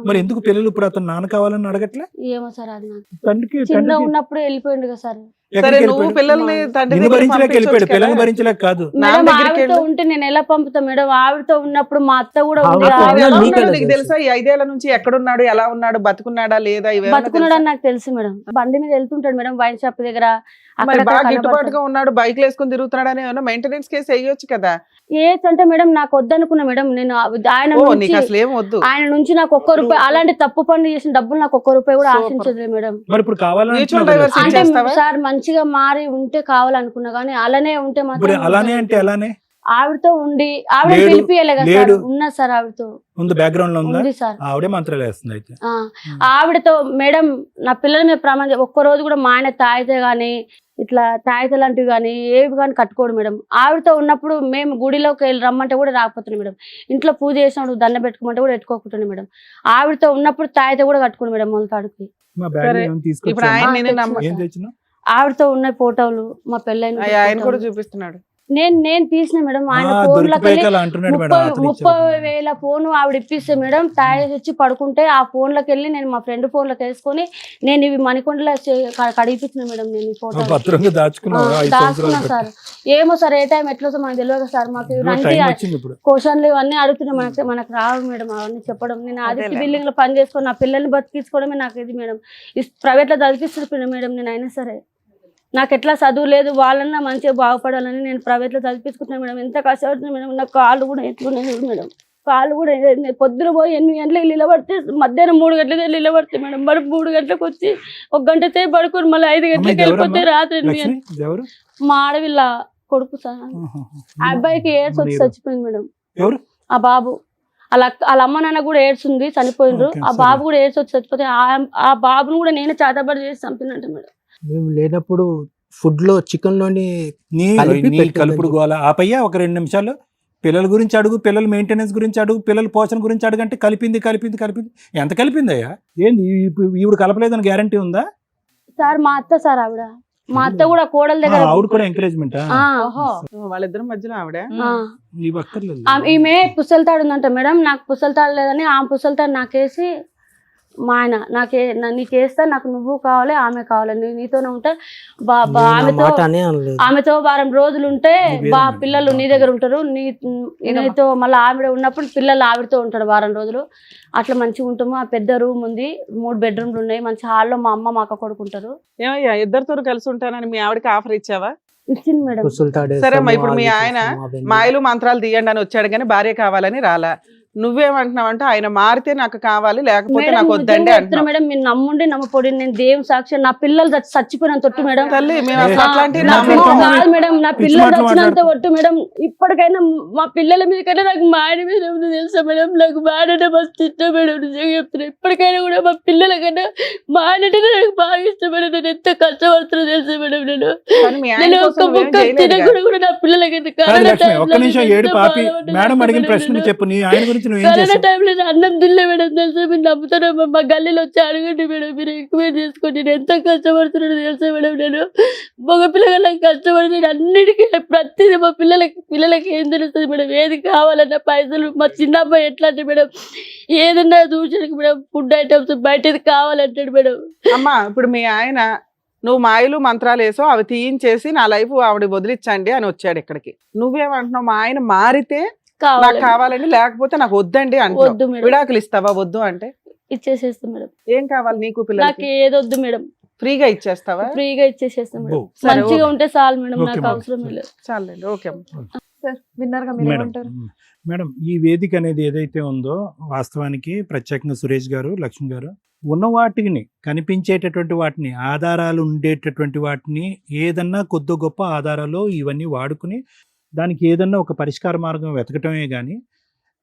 మరి ఎందుకు పిల్లలు ఇప్పుడు అతను నాన్న కావాలని అడగట్లే? ఏమో సార్, అది నాకు తండ్రికి చిన్న ఉన్నప్పుడు వెళ్ళిపోయిండు కదా సార్. సరే ఎక్కడికి నువ్వు వెళ్ళిపోయాడు? పిల్లల్ని తండ్రి నిన్ను దగ్గరికి భరించలేక వెళ్ళిపోయాడు, పంపించొచ్చు పిల్లల్ని కదా. భరించలేక కాదు. మేడం దగ్గరికి ఆవిడతో వెళ్ళు. ఉంటే నేను ఎలా పంపుతా మేడం? ఆవిడతో ఉన్నప్పుడు మా అత్త కూడా ఉంది. ఆవిడతో ఆవిడ ఎలా నీకే ఉన్నాడో నీకు తెలుసు. తెలుసా? ఈ 5 ఏళ్ల నుంచి ఎక్కడున్నాడు, ఎలా ఉన్నాడు, బతుకున్నాడా లేదా, ఇవేమన్నా బతుకున్నాడు అని తెలుసా? నాకు తెలుసు మేడం. బండి మీద వెళ్తుంటాడు మేడం వైన్ షాప్ దగ్గర. మరి అక్కడక్కడ బాగా కనబడతాడు. గిట్టుబాటుగా ఉన్నాడు, బైక్లు వేసుకుని తిరుగుతున్నాడు అని ఏమన్నా మెయింటెనెన్స్ కేసు వేయొచ్చు కదా. ఏజ్ అంటే మేడం నాకు వద్దనుకున్నా మేడం. నేను ఆయన ఓ నుంచి నీకు అసలు ఏం వద్దు. ఆయన నుంచి నాకు ₹1 అలాంటి తప్పు పనులు చేసిన డబ్బులు నాకు ₹1 కూడా Super. ఆశించదు మేడం. మరి ఇప్పుడు కావాలని Mutual అంటున్నావు కదా. divorce అంటే చేస్తావా? సార్ మంచిగా మారి ఉంటే కావాలనుకున్నా కానీ అలానే ఉంటే ఇప్పుడు మాత్రం అలానే అంటే అలానే ఆవిడతో ఉండి ఆవిడ లేడు, పిలిపియలే కదా సార్. లేడు. ఉన్నా సార్ ఆవిడతో ఉంది, బ్యాక్గ్రౌండ్ లో ఉందా? ఉంది సార్. ఆవిడే మంత్రాలు వేస్తుంది అయితే. ఆ, ఆవిడతో మేడం నా పిల్లల మీద ప్రమాదం. ఒక్కరోజు కూడా మా ఆయన తాగితే గానీ ఇట్లా తాగితే లాంటివి కానీ ఏవి కానీ కట్టుకోడు మేడం. ఆవిడతో ఉన్నప్పుడు మేము గుడిలోకి వెళ్ళి రమ్మంటే కూడా రాకపోతున్నాం మేడం. ఇంట్లో పూజ చేసినప్పుడు దండ పెట్టుకోమంటే కూడా పెట్టుకోకుంటున్నాం మేడం. ఆవిడతో ఉన్నప్పుడు తాగితే కూడా కట్టుకోండి మేడం మొలతాడుకి. మా బ్యాగ్ సరే. ఏమైనా ఇప్పుడు తీసుకొచ్చావా? ఆయన ఆ, నేనే తెచ్చిన నమ్మ ఏం తెచ్చినా? ఆవిడతో ఉన్న ఫోటోలు మా పెళ్ళైన ఆయన కూడా చూపిస్తున్నాడు. నేను తీసిన మేడం ఆయన ఫోన్ దొరికిపోయాక అలా అంటున్నాడు మేడం, అతను 30,000 ఫోన్ ఆవిడ ఇప్పిస్తే మేడం తాగేసి వచ్చి పడుకుంటే ఆ ఫోన్ లోకి వెళ్ళి నేను మా ఫ్రెండ్ ఫోన్ లోకి వేసుకొని నేను ఇవి మణికొండలో కడిగిపించిన మేడం. నేను ఈ ఫోటో భద్రంగా దాచుకున్నావు 5 దాచుకున్నా సంవత్సరాలు సార్. ఏమో సార్ ఏ టైం ఎట్లా మనకు తెలియదు సార్. మాకు ఇలాంటి టైం వచ్చింది ఇప్పుడు. క్వశ్చన్లు ఇవన్నీ అడుగుతున్నాయి మనకు రావు మేడం అవన్నీ చెప్పడం. నేను ఆదిత్య బిల్డింగ్ లో పని చేసుకొని నా పిల్లల్ని బతికించుకోవడమే నాకు ఇది మేడం. ప్రైవేట్ లో చదివిస్తున్నాను మేడం నేను. అయినా సరే నాకు ఎట్లా చదువు లేదు, వాళ్ళన్నా మంచిగా బాగుపడాలని నేను ప్రైవేట్లో చదివించుకుంటున్నాను మేడం. ఎంత కష్టపడుతున్నాను మేడం. నాకు కాళ్ళు కూడా ఎట్లున్నాయి మేడం. కాళ్ళు కూడా పొద్దున పోయి 8 గంటలకు నిలబడితే మధ్యాహ్నం 3 గంటలకే నిలబడితే మేడం. మరి 3 గంటలకు వచ్చి 1 గంట సేపు పడుకొని మళ్ళీ 5 గంటలకు వెళ్ళిపోతే రాత్రి 8 గంటలకు. మా ఆడవిల్ల కొడుకు సార్. ఆ అబ్బాయికి ఎయిడ్స్ వచ్చి చచ్చిపోయింది మేడం. ఆ బాబు వాళ్ళ అమ్మ నాన్న కూడా ఎయిడ్స్ ఉంది, చనిపోయిండ్రు. ఆ బాబు కూడా ఎయిడ్స్ వచ్చి చచ్చిపోతే ఆ బాబును కూడా నేనే చేతబడి చేసి చంపినట్టు మేడం. మేము లేనప్పుడు ఫుడ్ లో చికెన్ లోని కలుపుడు గోల ఆపయ్యా. ఒక 2 నిమిషాలు పిల్లల గురించి అడుగు, పిల్లల మెయింటెనెన్స్ గురించి అడుగు, పిల్లల పోషణ గురించి అడుగంటే కలిపింది. ఎంత కలిపిందయ్యా? ఏంది ఈవిడ కలపలేదని గ్యారంటీ ఉందా సార్? మా అత్త సార్ ఆవిడ. మా అత్త కూడా కోడల దగ్గర ఆవిడ కూడా ఎంకరేజ్మెంట్. వాళ్ళిద్దరి మధ్యలో ఆవిడ ఈమె పుస్తలతాడు ఉందంట మేడం. నాకు పుస్తలతాడు లేదని ఆ పుస్తలతాడు నాకేసి మా ఆయన నీకు వేస్తా, నాకు నువ్వు కావాలి, ఆమె కావాలి, నీతోనే ఉంటా, ఆమెతో 1 రోజులు ఉంటే పిల్లలు నీ దగ్గర ఉంటారు, నీతో మళ్ళీ ఆవిడ ఉన్నప్పుడు పిల్లలు ఆవిడతో ఉంటాడు 1 రోజులు. అట్లా మంచిగా ఉంటాము. ఆ పెద్ద రూమ్ ఉంది, 3 బెడ్రూమ్లు ఉన్నాయి. మంచి హాల్లో మా అమ్మ మా అక్క కొడుకుంటారు. ఏమయ్యా ఇద్దరితో కలిసి ఉంటానని మీ ఆవిడకి ఆఫర్ ఇచ్చావా? ఇచ్చింది మేడం. సరే అమ్మా, ఇప్పుడు మీ ఆయన మాయలు మంత్రాలు తీయండి అని వచ్చాడు కానీ భార్య కావాలని రాలా. నువ్వేమంటున్నావు అంటే ఆయన మారితే నాకు కావాలి, లేకపోతే నాకు వద్దండి అంటున్నావు మేడం. మీరు నమ్ముండి నమ్మపోడి, నేను దేవుని సాక్షి. నా పిల్లలు చచ్చిపోయిన తొట్టు మేడం. తల్లి మేము అసలు అట్లాంటి కాదు మేడం. నా పిల్లలు చచ్చినంత ఒట్టు మేడం. ఇప్పటికైనా మా పిల్లల మీద కన్నా నాకు మా ఆయన మీద ఏమో తెలుసా మేడం. నాకు మా ఆయన మస్తు ఇష్టం మేడం. నిజంగా చెప్తున్నా. ఇప్పటికైనా కూడా మా పిల్లల కన్నా మా ఆయనంటే నాకు బాగా ఇష్టం మేడం. నేను ఎంత కష్టపడుతున్నా తెలుసా మేడం. నేను ఒక్క ముక్క తినకుండా కూడా నా పిల్లలకి ఒక్క నిమిషం ఏడు పాపి మేడం అడిగిన ప్రశ్నలు చెప్పు. నీ ఆయన గురించి కరోనా టైంలో అన్నం తినలే మేడం తెలుసా. మీరు నమ్ముతారా? మా గల్లీలో వచ్చి అడగండి మేడం. మీరు ఎంక్వైరీ చేసుకోండి. నేను ఎంత కష్టపడుతున్నాను తెలుసా మేడం. నేను మగ పిల్లగా కష్టపడి అన్నిటికీ ప్రతిదీ మా పిల్లలకి ఏం తెలుస్తుంది మేడం. ఏది కావాలన్నా పైసలు. మా చిన్న అబ్బాయి ఎట్లా అంటే మేడం, ఏదన్నా దూచడానికి మేడం ఫుడ్ ఐటమ్స్ బయటది కావాలంటాడు మేడం. అమ్మా ఇప్పుడు మీ ఆయన నువ్వు మాయలు మంత్రాలు వేసో అవి తీయించేసి నా లైఫ్ ఆవిడ వదిలించండి అని వచ్చాడు ఇక్కడికి. నువ్వేమంటున్నావు? మా ఆయన మారితే నాకు కావాలండి, లేకపోతే నాకు వద్దండి అంటే విడాకులు ఇస్తావా? వద్దు అంటే ఇచ్చేసేస్తా మేడం. ఏం కావాలి నీకు? పిల్లలకి నాకు ఏదొద్దు మేడం. ఫ్రీగా ఇచ్చేస్తావా? ఫ్రీగా ఇచ్చేసేస్తాం మేడం. మంచిగా ఉంటే చాలు మేడం. నాకు అవసరం లేదు. చాలండి. ఓకే సార్, విన్నారుగా మీరు ఏమంటారు? మేడం, ఈ వేదిక అనేది ఏదైతే ఉందో వాస్తవానికి ప్రత్యేకంగా సురేష్ గారు, లక్ష్మి గారు ఉన్న వాటిని, కనిపించేటటువంటి వాటిని, ఆధారాలు ఉండేటటువంటి వాటిని, ఏదన్నా కొద్ది గొప్ప ఆధారాలు ఇవన్నీ వాడుకుని దానికి ఏదన్నా ఒక పరిష్కార మార్గం వెతకటమే కానీ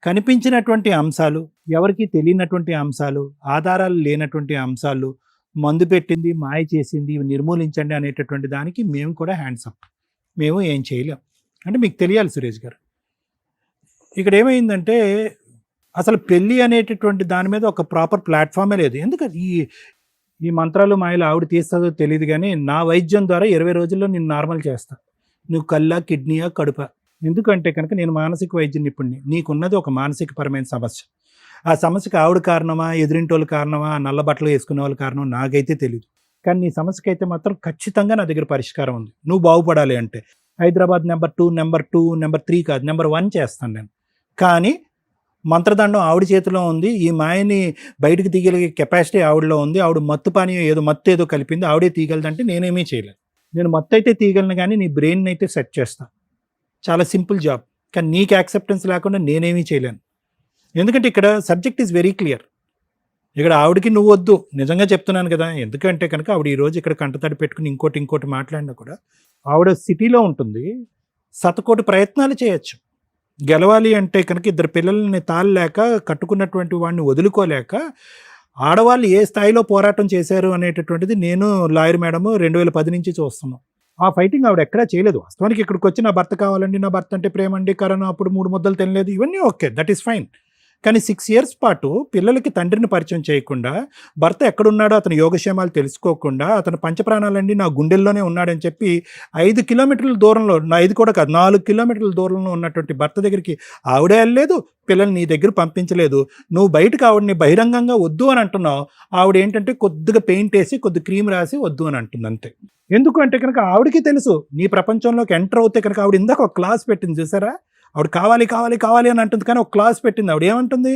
కనిపించినటువంటి అంశాలు, ఎవరికి తెలియనటువంటి అంశాలు, ఆధారాలు లేనటువంటి అంశాలు, మందు పెట్టింది, మాయ చేసింది, ఇవి నిర్మూలించండి అనేటటువంటి దానికి మేము కూడా హ్యాండ్స్ అప్. మేము ఏం చేయలేం. అంటే మీకు తెలియాలి సురేష్ గారు, ఇక్కడ ఏమైందంటే అసలు పెళ్ళి అనేటటువంటి దాని మీద ఒక ప్రాపర్ ప్లాట్ఫామే లేదు. ఎందుకంటే ఈ మంత్రాలు మాయలు ఆవిడ తీస్తుందో తెలియదు కానీ నా వైద్యం ద్వారా 20 రోజుల్లో నేను నార్మల్ చేస్తా. నువ్వు కళ్ళ, కిడ్నీయా, కడుప. ఎందుకంటే కనుక నేను మానసిక వైద్య నిపుణుడిని. నీకున్నది ఒక మానసిక పరమైన సమస్య. ఆ సమస్యకి ఆవిడ కారణమా, ఎదురింటోళ్ళు కారణమా, నల్ల బట్టలు వేసుకునే వాళ్ళు కారణం నాకైతే తెలియదు. కానీ నీ సమస్యకి అయితే మాత్రం ఖచ్చితంగా నా దగ్గర పరిష్కారం ఉంది. నువ్వు బాగుపడాలి అంటే హైదరాబాద్ నెంబర్ 2, నెంబర్ 3 కాదు, నెంబర్ 1 చేస్తాను నేను. కానీ మంత్రదండం ఆవిడ చేతిలో ఉంది. ఈ మాయని బయటకు తీయగలిగే కెపాసిటీ ఆవిడలో ఉంది. ఆవిడ మత్తు పానీయం ఏదో కలిపింది, ఆవిడే తీయగలదంటే నేనేమీ చేయలేను. నేను మత్తు అయితే తీయగలను కానీ నీ బ్రెయిన్ అయితే సెట్ చేస్తా. చాలా సింపుల్ జాబ్. కానీ నీకు యాక్సెప్టెన్స్ లేకుండా నేనేమీ చేయలేను. ఎందుకంటే ఇక్కడ సబ్జెక్ట్ ఈజ్ వెరీ క్లియర్. ఇక్కడ ఆవిడకి నువ్వు వద్దు, నిజంగా చెప్తున్నాను కదా. ఎందుకంటే కనుక ఆవిడ ఈరోజు ఇక్కడ కంటతడి పెట్టుకుని ఇంకోటి మాట్లాడినా కూడా ఆవిడ సిటీలో ఉంటుంది. శతకోటి ప్రయత్నాలు చేయొచ్చు. గెలవాలి అంటే కనుక 2 పిల్లల్ని తాళలేక, కట్టుకున్నటువంటి వాడిని వదులుకోలేక ఆడవాళ్ళు ఏ స్థాయిలో పోరాటం చేశారు అనేటటువంటిది నేను, లాయర్ మేడము 2010 నుంచి చూస్తున్నాం. ఆ ఫైటింగ్ ఆవిడ ఎక్కడా చేయలేదు. వాస్తవానికి ఇక్కడికి వచ్చి నా భర్త కావాలండి, నా భర్త అంటే ప్రేమ అండి, కరోనా అప్పుడు 3 ముద్దలు తినలేదు, ఇవన్నీ ఓకే, దట్ ఈస్ ఫైన్. కానీ 6 years పాటు పిల్లలకి తండ్రిని పరిచయం చేయకుండా, భర్త ఎక్కడున్నాడో అతని యోగక్షేమాలు తెలుసుకోకుండా, అతను పంచప్రాణాలండి నా గుండెల్లోనే ఉన్నాడని చెప్పి 5 kilometers దూరంలో, 5 కూడా కాదు 4 kilometers దూరంలో ఉన్నటువంటి భర్త దగ్గరికి ఆవిడే వెళ్ళలేదు, పిల్లల్ని నీ దగ్గర పంపించలేదు. నువ్వు బయటకు ఆవిడని బహిరంగంగా వద్దు అని అంటున్నావు. ఆవిడ ఏంటంటే కొద్దిగా పెయింట్ వేసి కొద్ది క్రీమ్ రాసి వద్దు అని అంటుంది అంతే. ఎందుకు అంటే కనుక ఆవిడకి తెలుసు నీ ప్రపంచంలోకి ఎంటర్ అవుతే కనుక, ఆవిడ ఇందాక ఒక క్లాస్ పెట్టింది చూసారా, ఆవిడ కావాలి కావాలి కావాలి అని అంటుంది, కానీ ఒక క్లాస్ పెట్టింది. ఆవిడ ఏమంటుంది,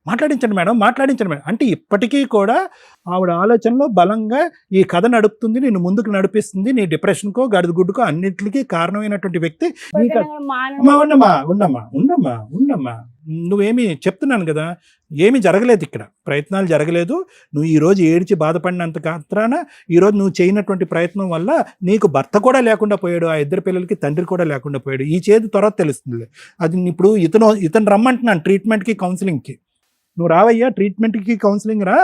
మాట్లాడించండి మేడం, మాట్లాడించండి మేడం అంటే ఇప్పటికీ కూడా ఆవిడ ఆలోచనలో బలంగా ఈ కథ నడుపుతుంది, నేను ముందుకు నడిపిస్తుంది. నీ డిప్రెషన్కో గడుగుడ్డుకో అన్నింటికి కారణమైనటువంటి వ్యక్తి నీ కథ. ఉండమ్మా నువ్వేమి చెప్తున్నాను కదా, ఏమీ జరగలేదు ఇక్కడ, ప్రయత్నాలు జరగలేదు. నువ్వు ఈరోజు ఏడ్చి బాధపడినంత మాత్రాన ఈరోజు నువ్వు చేయనటువంటి ప్రయత్నం వల్ల నీకు భర్త కూడా లేకుండా పోయాడు, ఆ 2 పిల్లలకి తండ్రి కూడా లేకుండా పోయాడు. ఈ చేతి తర్వాత తెలుస్తుంది. అది ఇప్పుడు ఇతను రమ్మంటున్నాను ట్రీట్మెంట్కి కౌన్సిలింగ్కి. నువ్వు రావయ్యా ట్రీట్మెంట్కి కౌన్సిలింగ్ రా,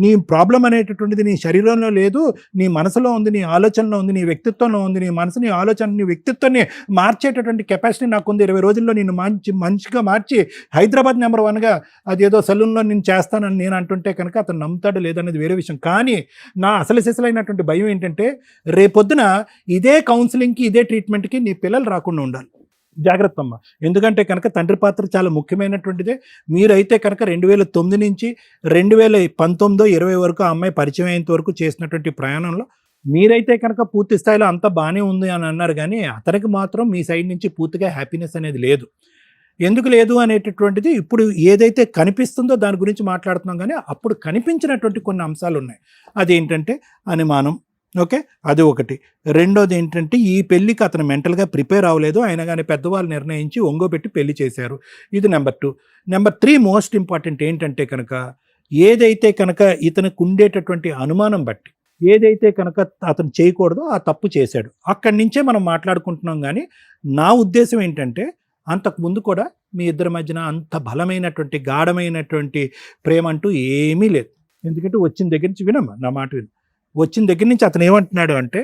నీ ప్రాబ్లం అనేటటువంటిది నీ శరీరంలో లేదు, నీ మనసులో ఉంది, నీ ఆలోచనలో ఉంది, నీ వ్యక్తిత్వంలో ఉంది. నీ మనసు, నీ ఆలోచన, నీ వ్యక్తిత్వాన్ని మార్చేటటువంటి కెపాసిటీ నాకు ఉంది. 20 రోజుల్లో నేను మంచిగా మార్చి హైదరాబాద్ నెంబర్ 1గా అదేదో సలూన్లో నేను చేస్తానని నేను అంటుంటే కనుక అతను నమ్ముతాడు లేదనేది వేరే విషయం. కానీ నా అసలు సిసలైనటువంటి భయం ఏంటంటే రేపొద్దున ఇదే కౌన్సిలింగ్కి ఇదే ట్రీట్మెంట్కి నీ పిల్లలు రాకుండా ఉండాలి. జాగ్రత్త అమ్మ. ఎందుకంటే కనుక తండ్రి పాత్ర చాలా ముఖ్యమైనటువంటిదే. మీరైతే కనుక 2009 నుంచి 2019-20 వరకు ఆ అమ్మాయి పరిచయం అయ్యేంత వరకు చేసినటువంటి ప్రయాణంలో మీరైతే కనుక పూర్తి స్థాయిలో అంతా బాగానే ఉంది అని అన్నారు, కానీ అతనికి మాత్రం మీ సైడ్ నుంచి పూర్తిగా హ్యాపీనెస్ అనేది లేదు. ఎందుకు లేదు అనేటటువంటిది ఇప్పుడు ఏదైతే కనిపిస్తుందో దాని గురించి మాట్లాడుతున్నాం, కానీ అప్పుడు కనిపించినటువంటి కొన్ని అంశాలు ఉన్నాయి. అదేంటంటే అనుమానం, ఓకే, అది ఒకటి. రెండోది ఏంటంటే ఈ పెళ్ళికి అతను మెంటల్గా ప్రిపేర్ అవ్వలేదు, అయినా కానీ పెద్దవాళ్ళు నిర్ణయించి ఒంగోబెట్టి పెళ్లి చేశారు. ఇది నెంబర్ 2. నెంబర్ 3 మోస్ట్ ఇంపార్టెంట్ ఏంటంటే కనుక ఏదైతే కనుక ఇతనికి ఉండేటటువంటి అనుమానం బట్టి ఏదైతే కనుక అతను చేయకూడదో ఆ తప్పు చేశాడు. అక్కడి నుంచే మనం మాట్లాడుకుంటున్నాం. కానీ నా ఉద్దేశం ఏంటంటే అంతకుముందు కూడా మీ ఇద్దరి మధ్యన అంత బలమైనటువంటి గాఢమైనటువంటి ప్రేమ అంటూ ఏమీ లేదు. ఎందుకంటే వచ్చిన దగ్గర నుంచి వినమ్మా నా మాట విను, వచ్చిన దగ్గర నుంచి అతను ఏమంటున్నాడు అంటే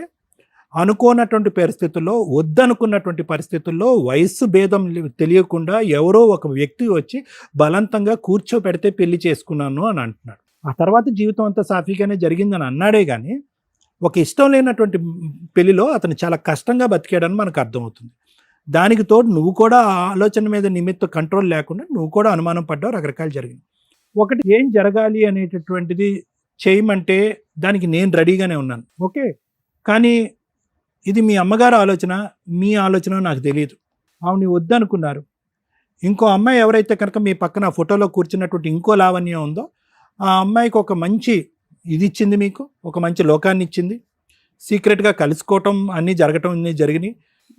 అనుకోనటువంటి పరిస్థితుల్లో, వద్దనుకున్నటువంటి పరిస్థితుల్లో వయస్సు భేదం తెలియకుండా ఎవరో ఒక వ్యక్తి వచ్చి బలవంతంగా కూర్చోపెడితే పెళ్లి చేసుకున్నాను అని అంటున్నాడు. ఆ తర్వాత జీవితం అంతా సాఫీగానే జరిగిందని అన్నాడే కానీ ఒక ఇష్టం లేనటువంటి పెళ్లిలో అతను చాలా కష్టంగా బతికాడని మనకు అర్థమవుతుంది. దానికి తోడు నువ్వు కూడా ఆ ఆలోచన మీద నిమిత్తం కంట్రోల్ లేకుండా నువ్వు కూడా అనుమానం పడ్డావు, రకరకాలు జరిగింది. ఒకటి ఏం జరగాలి అనేటటువంటిది చేయమంటే దానికి నేను రెడీగానే ఉన్నాను, ఓకే. కానీ ఇది మీ అమ్మగారు ఆలోచన, మీ ఆలోచన నాకు తెలియదు. ఆవిడని వద్దనుకున్నారు. ఇంకో అమ్మాయి ఎవరైతే కనుక మీ పక్కన ఫోటోలో కూర్చున్నటువంటి ఇంకో లావణ్యం ఉందో ఆ అమ్మాయికి ఒక మంచి ఇది ఇచ్చింది, మీకు ఒక మంచి లోకాన్ని ఇచ్చింది. సీక్రెట్గా కలుసుకోవటం అన్నీ జరగటం అన్నీ జరిగినాయి.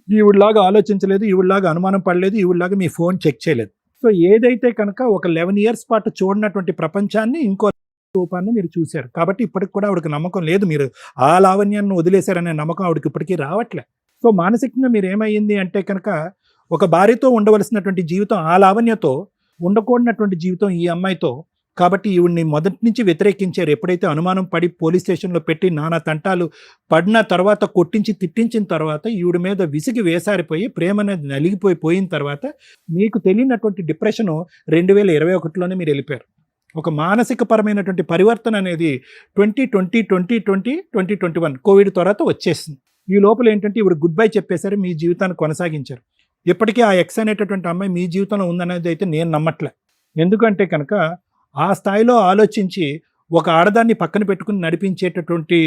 ఈవిడలాగా ఆలోచించలేదు, ఈవిడలాగా అనుమానం పడలేదు, ఈవిడలాగా మీ ఫోన్ చెక్ చేయలేదు. సో ఏదైతే కనుక ఒక 11 years పాటు చూడనటువంటి ప్రపంచాన్ని ఇంకో రూపాన్ని మీరు చూశారు. కాబట్టి ఇప్పటికి కూడా ఆవిడకి నమ్మకం లేదు, మీరు ఆ లావణ్యాన్ని వదిలేశారనే నమ్మకం ఆవిడకి ఇప్పటికీ రావట్లే. సో మానసికంగా మీరు ఏమైంది అంటే కనుక ఒక భార్యతో ఉండవలసినటువంటి జీవితం ఆ లావణ్యతో, ఉండకూడనటువంటి జీవితం ఈ అమ్మాయితో. కాబట్టి ఈవిడ్ని మొదటి నుంచి వ్యతిరేకించారు. ఎప్పుడైతే అనుమానం పడి పోలీస్ స్టేషన్లో పెట్టి నానా తంటాలు పడిన తర్వాత, కొట్టించి తిట్టించిన తర్వాత, ఈవిడ మీద విసిగి వేసారిపోయి ప్రేమ అనేది నలిగిపోయిన తర్వాత మీకు తెలియనటువంటి డిప్రెషను 2021లోనే మీరు వెళ్ళిపోయారు. ఒక మానసిక పరమైనటువంటి పరివర్తన అనేది 2020, 2020, 2021 కోవిడ్ తర్వాత వచ్చేసింది. ఈ లోపల ఏంటంటే ఇప్పుడు గుడ్ బై చెప్పేశారు, మీ జీవితాన్ని కొనసాగించారు. ఇప్పటికీ ఆ ఎక్స్ అనేటటువంటి అమ్మాయి మీ జీవితంలో ఉందనేది అయితే నేను నమ్మట్లే. ఎందుకంటే కనుక ఆ స్థాయిలో ఆలోచించి ఒక ఆడదాన్ని పక్కన పెట్టుకుని నడిపించేటటువంటి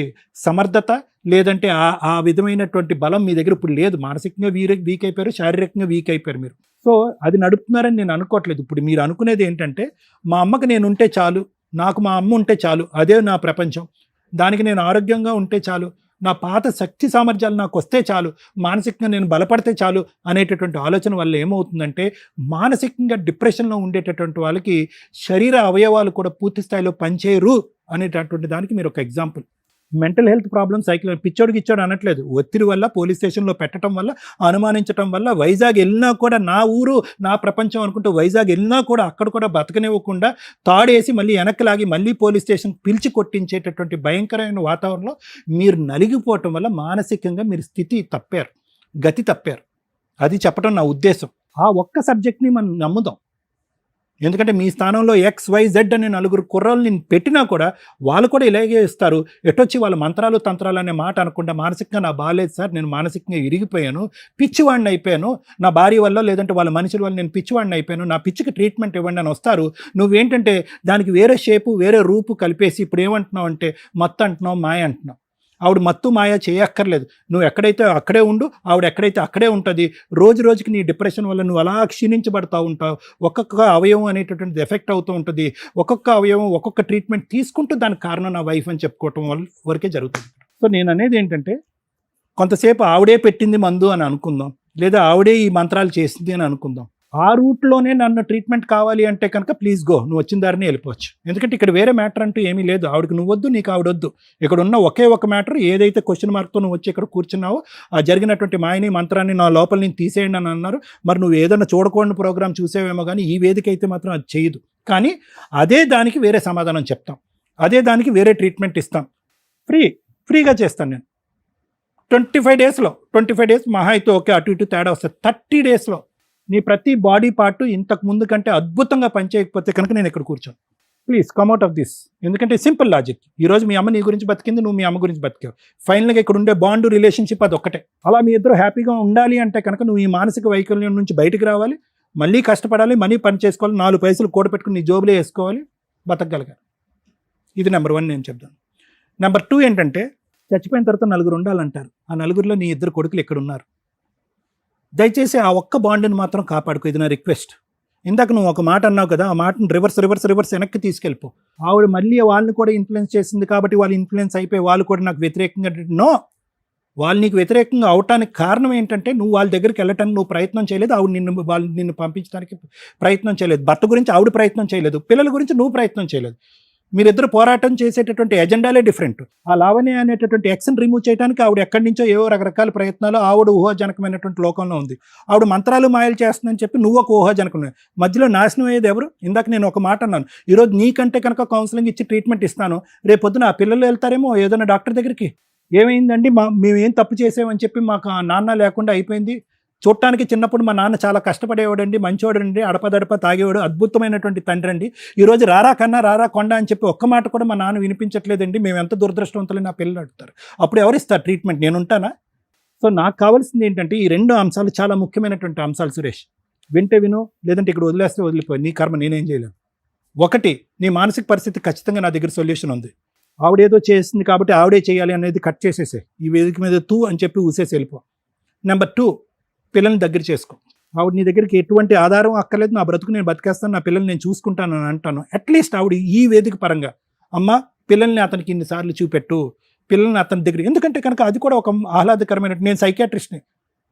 సమర్థత లేదంటే ఆ విధమైనటువంటి బలం మీ దగ్గర ఇప్పుడు లేదు. మానసికంగా వీక్ అయిపోయారు, శారీరకంగా వీక్ అయిపోయారు మీరు. సో అది నడుపుతున్నారని నేను అనుకోవట్లేదు. ఇప్పుడు మీరు అనుకునేది ఏంటంటే మా అమ్మకి నేను ఉంటే చాలు, నాకు మా అమ్మ ఉంటే చాలు, అదే నా ప్రపంచం, దానికి నేను ఆరోగ్యంగా ఉంటే చాలు, నా పాత శక్తి సామర్థ్యాలు నాకు వస్తే చాలు, మానసికంగా నేను బలపడితే చాలు అనేటటువంటి ఆలోచన వల్ల ఏమవుతుందంటే మానసికంగా డిప్రెషన్లో ఉండేటటువంటి వాళ్ళకి శరీర అవయవాలు కూడా పూర్తి స్థాయిలో పనిచేయరు అనేటటువంటి దానికి మీరు ఒక example. Mental health problem, cycle పిచ్చోడికి ఇచ్చాడు అనట్లేదు, ఒత్తిడి వల్ల పోలీస్ స్టేషన్లో పెట్టడం వల్ల, అనుమానించడం వల్ల, వైజాగ్ వెళ్ళినా కూడా నా ఊరు నా ప్రపంచం అనుకుంటూ వైజాగ్ వెళ్ళినా కూడా అక్కడ కూడా బతకనివ్వకుండా తాడేసి మళ్ళీ వెనక్కి లాగి మళ్ళీ పోలీస్ స్టేషన్ పిలిచి కొట్టించేటటువంటి భయంకరమైన వాతావరణంలో మీరు నలిగిపోవటం వల్ల మానసికంగా మీరు స్థితి తప్పారు, గతి తప్పారు. అది చెప్పడం నా ఉద్దేశం. ఆ ఒక్క సబ్జెక్ట్ని మనం నమ్ముదాం. ఎందుకంటే మీ స్థానంలో XYZ అనే నలుగురు కుర్రాళ్ళు నేను పెట్టినా కూడా వాళ్ళు కూడా ఇలాగే ఇస్తారు. ఎటొచ్చి వాళ్ళ మంత్రాలు తంత్రాలు అనే మాట అనకుండా మానసికంగా నా బాగాలేదు సార్, నేను మానసికంగా ఇరిగిపోయాను, పిచ్చివాడిని అయిపోయాను, నా భార్య వల్ల లేదంటే వాళ్ళ మనుషుల వల్ల నేను పిచ్చివాడిని అయిపోయాను, నా పిచ్చికి ట్రీట్మెంట్ ఇవ్వండి అని వస్తారు. నువ్వేంటంటే దానికి వేరే షేపు వేరే రూపు కలిపేసి ఇప్పుడు ఏమంటున్నావు అంటే మత్తు అంటున్నావు, మాయ అంటున్నావు. ఆవిడ మత్తు మాయ చేయక్కర్లేదు. నువ్వు ఎక్కడైతే అక్కడే ఉండు, ఆవిడ ఎక్కడైతే అక్కడే ఉంటుంది. రోజు రోజుకి నీ డిప్రెషన్ వల్ల నువ్వు అలా క్షీణించబడతా ఉంటావు. ఒక్కొక్క అవయవం అనేటటువంటిది ఎఫెక్ట్ అవుతూ ఉంటుంది. ఒక్కొక్క అవయవం ఒక్కొక్క ట్రీట్మెంట్ తీసుకుంటూ దానికి కారణం నా వైఫ్ అని చెప్పుకోవటం వరకే జరుగుతుంది. సో నేను అనేది ఏంటంటే కొంతసేపు ఆవిడే పెట్టింది మందు అని అనుకుందాం, లేదా ఆవిడే ఈ మంత్రాలు చేసింది అని అనుకుందాం. ఆ రూట్లోనే నన్ను ట్రీట్మెంట్ కావాలి అంటే కనుక ప్లీజ్ గో, నువ్వు వచ్చిన దారిని వెళ్ళిపోవచ్చు. ఎందుకంటే ఇక్కడ వేరే మ్యాటర్ అంటూ ఏమీ లేదు. ఆవిడకి నువ్వు వద్దు, నీకు ఆవిడొద్దు. ఇక్కడ ఉన్న ఒకే ఒక మ్యాటర్, ఏదైతే క్వశ్చన్ మార్క్తో నువ్వు వచ్చి ఇక్కడ కూర్చున్నావో ఆ జరిగినటువంటి మాయని మంత్రాన్ని నా లోపల నేను తీసేయండి అని అన్నారు. మరి నువ్వు ఏదైనా చూడకూడని ప్రోగ్రామ్ చూసేవేమో కానీ ఈ వేదిక అయితే మాత్రం అది చేయదు. కానీ అదే దానికి వేరే సమాధానం చెప్తాం, అదే దానికి వేరే ట్రీట్మెంట్ ఇస్తాం. ఫ్రీగా చేస్తాను నేను. 25 డేస్ మహా అయితే ఓకే, అటు ఇటు తేడా వస్తుంది. 30 డేస్లో నీ ప్రతి బాడీ పార్ట్ ఇంతకు ముందు కంటే అద్భుతంగా పనిచేయకపోతే కనుక నేను ఇక్కడ కూర్చోను. Please come out of this. ఎందుకంటే సింపుల్ లాజిక్. ఈరోజు మీ అమ్మ నీ గురించి బతికింది, నువ్వు మీ అమ్మ గురించి బతికావు. ఫైనల్గా ఇక్కడ ఉండే బాండ్ రిలేషన్షిప్ అది ఒక్కటే. అలా మీ ఇద్దరు హ్యాపీగా ఉండాలి అంటే కనుక నువ్వు ఈ మానసిక వైకల్యం నుంచి బయటకు రావాలి, మళ్ళీ కష్టపడాలి, మనీ పని చేసుకోవాలి, 4 పైసలు కూడపెట్టుకుని నీ జోబులో వేసుకోవాలి, బతకగలగాలి. ఇది నెంబర్ 1 నేను చెప్తాను. నెంబర్ 2 ఏంటంటే చచ్చిపోయిన తర్వాత 4 ఉండాలంటారు. ఆ 4లో నీ 2 కొడుకులు ఇక్కడ ఉన్నారు. దయచేసి ఆ ఒక్క బాండ్ని మాత్రం కాపాడుకో. ఇది నా రిక్వెస్ట్. ఇందాక నువ్వు ఒక మాట అన్నావు కదా, ఆ మాటను రివర్స్ వెనక్కి తీసుకెళ్ళిపో. ఆవిడ మళ్ళీ వాళ్ళని కూడా ఇన్ఫ్లుయెన్స్ చేసింది కాబట్టి వాళ్ళు ఇన్ఫ్లుయెన్స్ అయిపోయి వాళ్ళు కూడా నాకు వ్యతిరేకంగా. నో, వాళ్ళు నీకు వ్యతిరేకంగా అవటానికి కారణం ఏంటంటే నువ్వు వాళ్ళ దగ్గరికి వెళ్ళటానికి నువ్వు ప్రయత్నం చేయలేదు, వాళ్ళు నిన్ను పంపించడానికి ప్రయత్నం చేయలేదు. భర్త గురించి ఆవిడ ప్రయత్నం చేయలేదు, పిల్లల గురించి నువ్వు ప్రయత్నం చేయలేదు. మీరిద్దరు పోరాటం చేసేటటువంటి ఎజెండాలే డిఫరెంట్. ఆ లావణ్య అనేటటువంటి ఎక్స్ని రిమూవ్ చేయడానికి ఆవిడ ఎక్కడి నుంచో ఏవో రకరకాల ప్రయత్నాలు, ఆవిడ ఊహాజనకమైనటువంటి లోకంలో ఉంది. ఆవిడ మంత్రాలు మాయలు చేస్తుందని చెప్పి నువ్వు ఒక ఊహాజనకం. మధ్యలో నాశనం అయ్యేది ఎవరు? ఇందాక నేను ఒక మాట అన్నాను, ఈరోజు నీకంటే కనుక కౌన్సిలింగ్ ఇచ్చి ట్రీట్మెంట్ ఇస్తాను, రేపు పొద్దున ఆ పిల్లలు వెళ్తారేమో ఏదైనా డాక్టర్ దగ్గరికి, ఏమైందండి మేము ఏం తప్పు చేసామని చెప్పి మాకు నాన్న లేకుండా అయిపోయింది. చూడటానికి చిన్నప్పుడు మా నాన్న చాలా కష్టపడేవాడండి, మంచివాడండి, అడపదడప తాగేవాడు, అద్భుతమైనటువంటి తండ్రి అండి. ఈరోజు రారా కన్నా రారా కొండ అని చెప్పి ఒక్క మాట కూడా మా నాన్న వినిపించట్లేదండి, మేము ఎంత దురదృష్టవంతులు నా పిల్లలు అడుగుతారు. అప్పుడు ఎవరిస్తారు ట్రీట్మెంట్? నేను ఉంటానా? సో నాకు కావాల్సింది ఏంటంటే ఈ 2 అంశాలు చాలా ముఖ్యమైనటువంటి అంశాలు సురేష్. వింటే విను, లేదంటే ఇక్కడ వదిలేస్తే వదిలిపోయి, నీ కర్మ, నేనేం చేయలేను. 1, నీ మానసిక పరిస్థితి ఖచ్చితంగా నా దగ్గర సొల్యూషన్ ఉంది. ఆవిడేదో చేసింది కాబట్టి ఆవిడే చేయాలి అనేది కట్ చేసేసే, ఈ వేదిక మీద తూ అని చెప్పి ఊసేసి వెళ్ళిపో. నెంబర్ 2, పిల్లల్ని దగ్గర చేసుకో. ఆవిడ నీ దగ్గరికి ఎటువంటి ఆధారం అక్కర్లేదు, నా బ్రతుకు నేను బతికేస్తాను, నా పిల్లల్ని నేను చూసుకుంటాను అని అంటాను. అట్లీస్ట్ ఆవిడ ఈ వేదిక పరంగా అమ్మ పిల్లల్ని అతనికి ఇన్నిసార్లు చూపెట్టు, పిల్లల్ని అతని దగ్గర. ఎందుకంటే కనుక అది కూడా ఒక ఆహ్లాదకరమైన. నేను సైకియాట్రిస్ట్ని,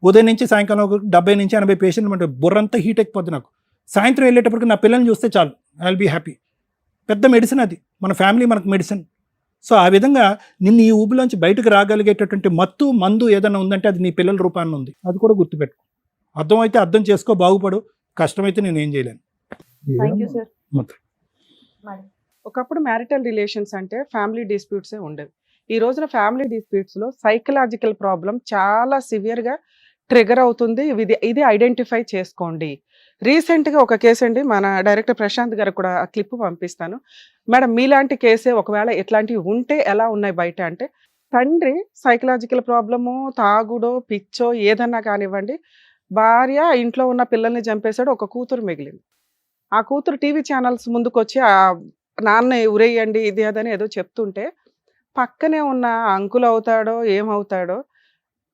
ఉదయం నుంచి సాయంకాలం ఒక 70 నుంచి 80 పేషెంట్లు అంటే బుర్రంతా హీట్ ఎక్కిపోద్ది నాకు. సాయంత్రం వెళ్ళేటప్పటికి నా పిల్లల్ని చూస్తే చాలు, ఐ విల్ బీ హ్యాపీ. పెద్ద మెడిసిన్ అది, మన ఫ్యామిలీ మనకు మెడిసిన్. సో ఆ విధంగా నిన్ను ఈ ఊబిలోంచి బయటకు రాగలిగేటటువంటి మత్తు మందు ఏదైనా ఉందంటే అది నీ పిల్లల రూపాన్ని ఉంది. అది కూడా గుర్తుపెట్టుకో. అర్థమైతే అర్థం చేసుకో, బాగుపడు. కష్టమైతే నేను ఏం చేయలేను. ఒకప్పుడు మ్యారిటల్ రిలేషన్స్ అంటే ఫ్యామిలీ డిస్ప్యూట్సే ఉండేవి. ఈ రోజున ఫ్యామిలీ డిస్ప్యూట్స్లో సైకలాజికల్ ప్రాబ్లం చాలా సివియర్గా ట్రిగర్ అవుతుంది. ఇది ఐడెంటిఫై చేసుకోండి. రీసెంట్గా ఒక కేసు అండి, మన డైరెక్టర్ ప్రశాంత్ గారు కూడా ఆ క్లిప్ పంపిస్తాను. మేడం మీలాంటి కేసే ఒకవేళ ఎట్లాంటివి ఉంటే ఎలా ఉన్నాయి బయట అంటే, తండ్రి సైకలాజికల్ ప్రాబ్లము, తాగుడో పిచ్చో ఏదన్నా కానివ్వండి, భార్య ఇంట్లో ఉన్న పిల్లల్ని చంపేశాడు, ఒక కూతురు మిగిలింది. ఆ కూతురు టీవీ ఛానల్స్ ముందుకు వచ్చి ఆ నాన్న ఉరేయండి ఇది అదని ఏదో చెప్తుంటే, పక్కనే ఉన్న అంకుల్ అవుతాడో ఏమవుతాడో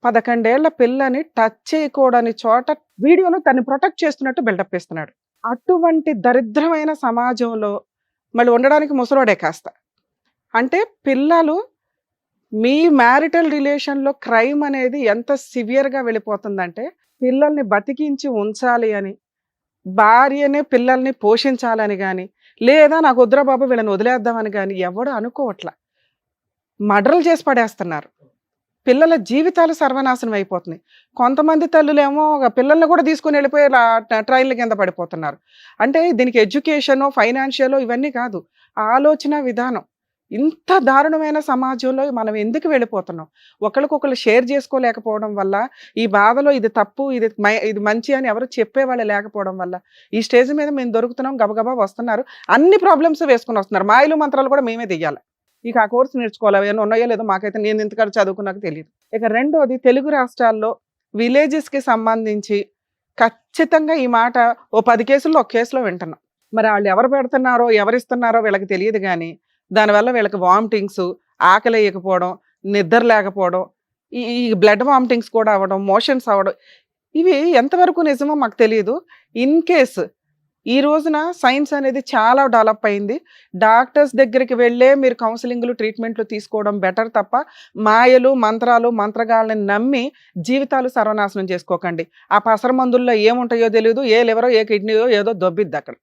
11 ఏళ్ల పిల్లని టచ్ చేయకూడని చోట వీడియోలో తను ప్రొటెక్ట్ చేస్తున్నట్టు బిల్డప్ ఇస్తున్నాడు. అటువంటి దరిద్రమైన సమాజంలో మళ్ళీ ఉండడానికి ముసలోడే కాస్త. అంటే పిల్లలు మీ మ్యారిటల్ రిలేషన్లో క్రైమ్ అనేది ఎంత సివియర్గా వెళ్ళిపోతుందంటే, పిల్లల్ని బతికించి ఉంచాలి అని, భార్యనే పిల్లల్ని పోషించాలని కానీ, లేదా నాకు వద్దురా బాబు వీళ్ళని వదిలేద్దామని కానీ ఎవడు అనుకోవట్లా. మర్డర్లు చేసి పడేస్తున్నారు. పిల్లల జీవితాలు సర్వనాశనం అయిపోతున్నాయి. కొంతమంది తల్లులేమో పిల్లల్ని కూడా తీసుకుని వెళ్ళిపోయి ట్రైన్ల కింద పడిపోతున్నారు. అంటే దీనికి ఎడ్యుకేషను, ఫైనాన్షియల్ ఇవన్నీ కాదు, ఆలోచన విధానం. ఇంత దారుణమైన సమాజంలో మనం ఎందుకు వెళ్ళిపోతున్నాం? ఒకరికొకరు షేర్ చేసుకోలేకపోవడం వల్ల, ఈ బాధలో ఇది తప్పు, ఇది మంచి అని ఎవరు చెప్పేవాళ్ళు లేకపోవడం వల్ల ఈ స్టేజ్ మీద మేము దొరుకుతున్నాం, గబగబా వస్తున్నారు, అన్ని ప్రాబ్లమ్స్ వేసుకుని వస్తున్నారు. మాయలు మంత్రాలు కూడా మేమే దిగాలి. ఇక ఆ కోర్సు నేర్చుకోవాలి, ఏమైనా ఉన్నాయో లేదో మాకైతే, నేను ఇంతకాడ చదువుకున్నాక తెలియదు. ఇక రెండోది, తెలుగు రాష్ట్రాల్లో విలేజెస్కి సంబంధించి ఖచ్చితంగా ఈ మాట ఓ 10 కేసుల్లో ఒక కేసులో వింటున్నాం. మరి వాళ్ళు ఎవరు పెడుతున్నారో ఎవరిస్తున్నారో వీళ్ళకి తెలియదు, కానీ దానివల్ల వీళ్ళకి వామిటింగ్స్, ఆకలి వేయకపోవడం, నిద్ర లేకపోవడం, ఈ బ్లడ్ వామిటింగ్స్ కూడా అవ్వడం, మోషన్స్ అవ్వడం, ఇవి ఎంతవరకు నిజమో మాకు తెలియదు. ఇన్ కేస్ ఈ రోజున సైన్స్ అనేది చాలా డెవలప్ అయింది. డాక్టర్స్ దగ్గరికి వెళ్ళే మీరు కౌన్సిలింగ్లు, ట్రీట్మెంట్లు తీసుకోవడం బెటర్ తప్ప మాయలు, మంత్రాలు, మంత్రగాళ్ళని నమ్మి జీవితాలు సర్వనాశనం చేసుకోకండి. ఆ పసర మందుల్లో ఏముంటాయో తెలియదు, ఏ లివరో ఏ కిడ్నీయో ఏదో దొబ్బిద్ది అక్కడ.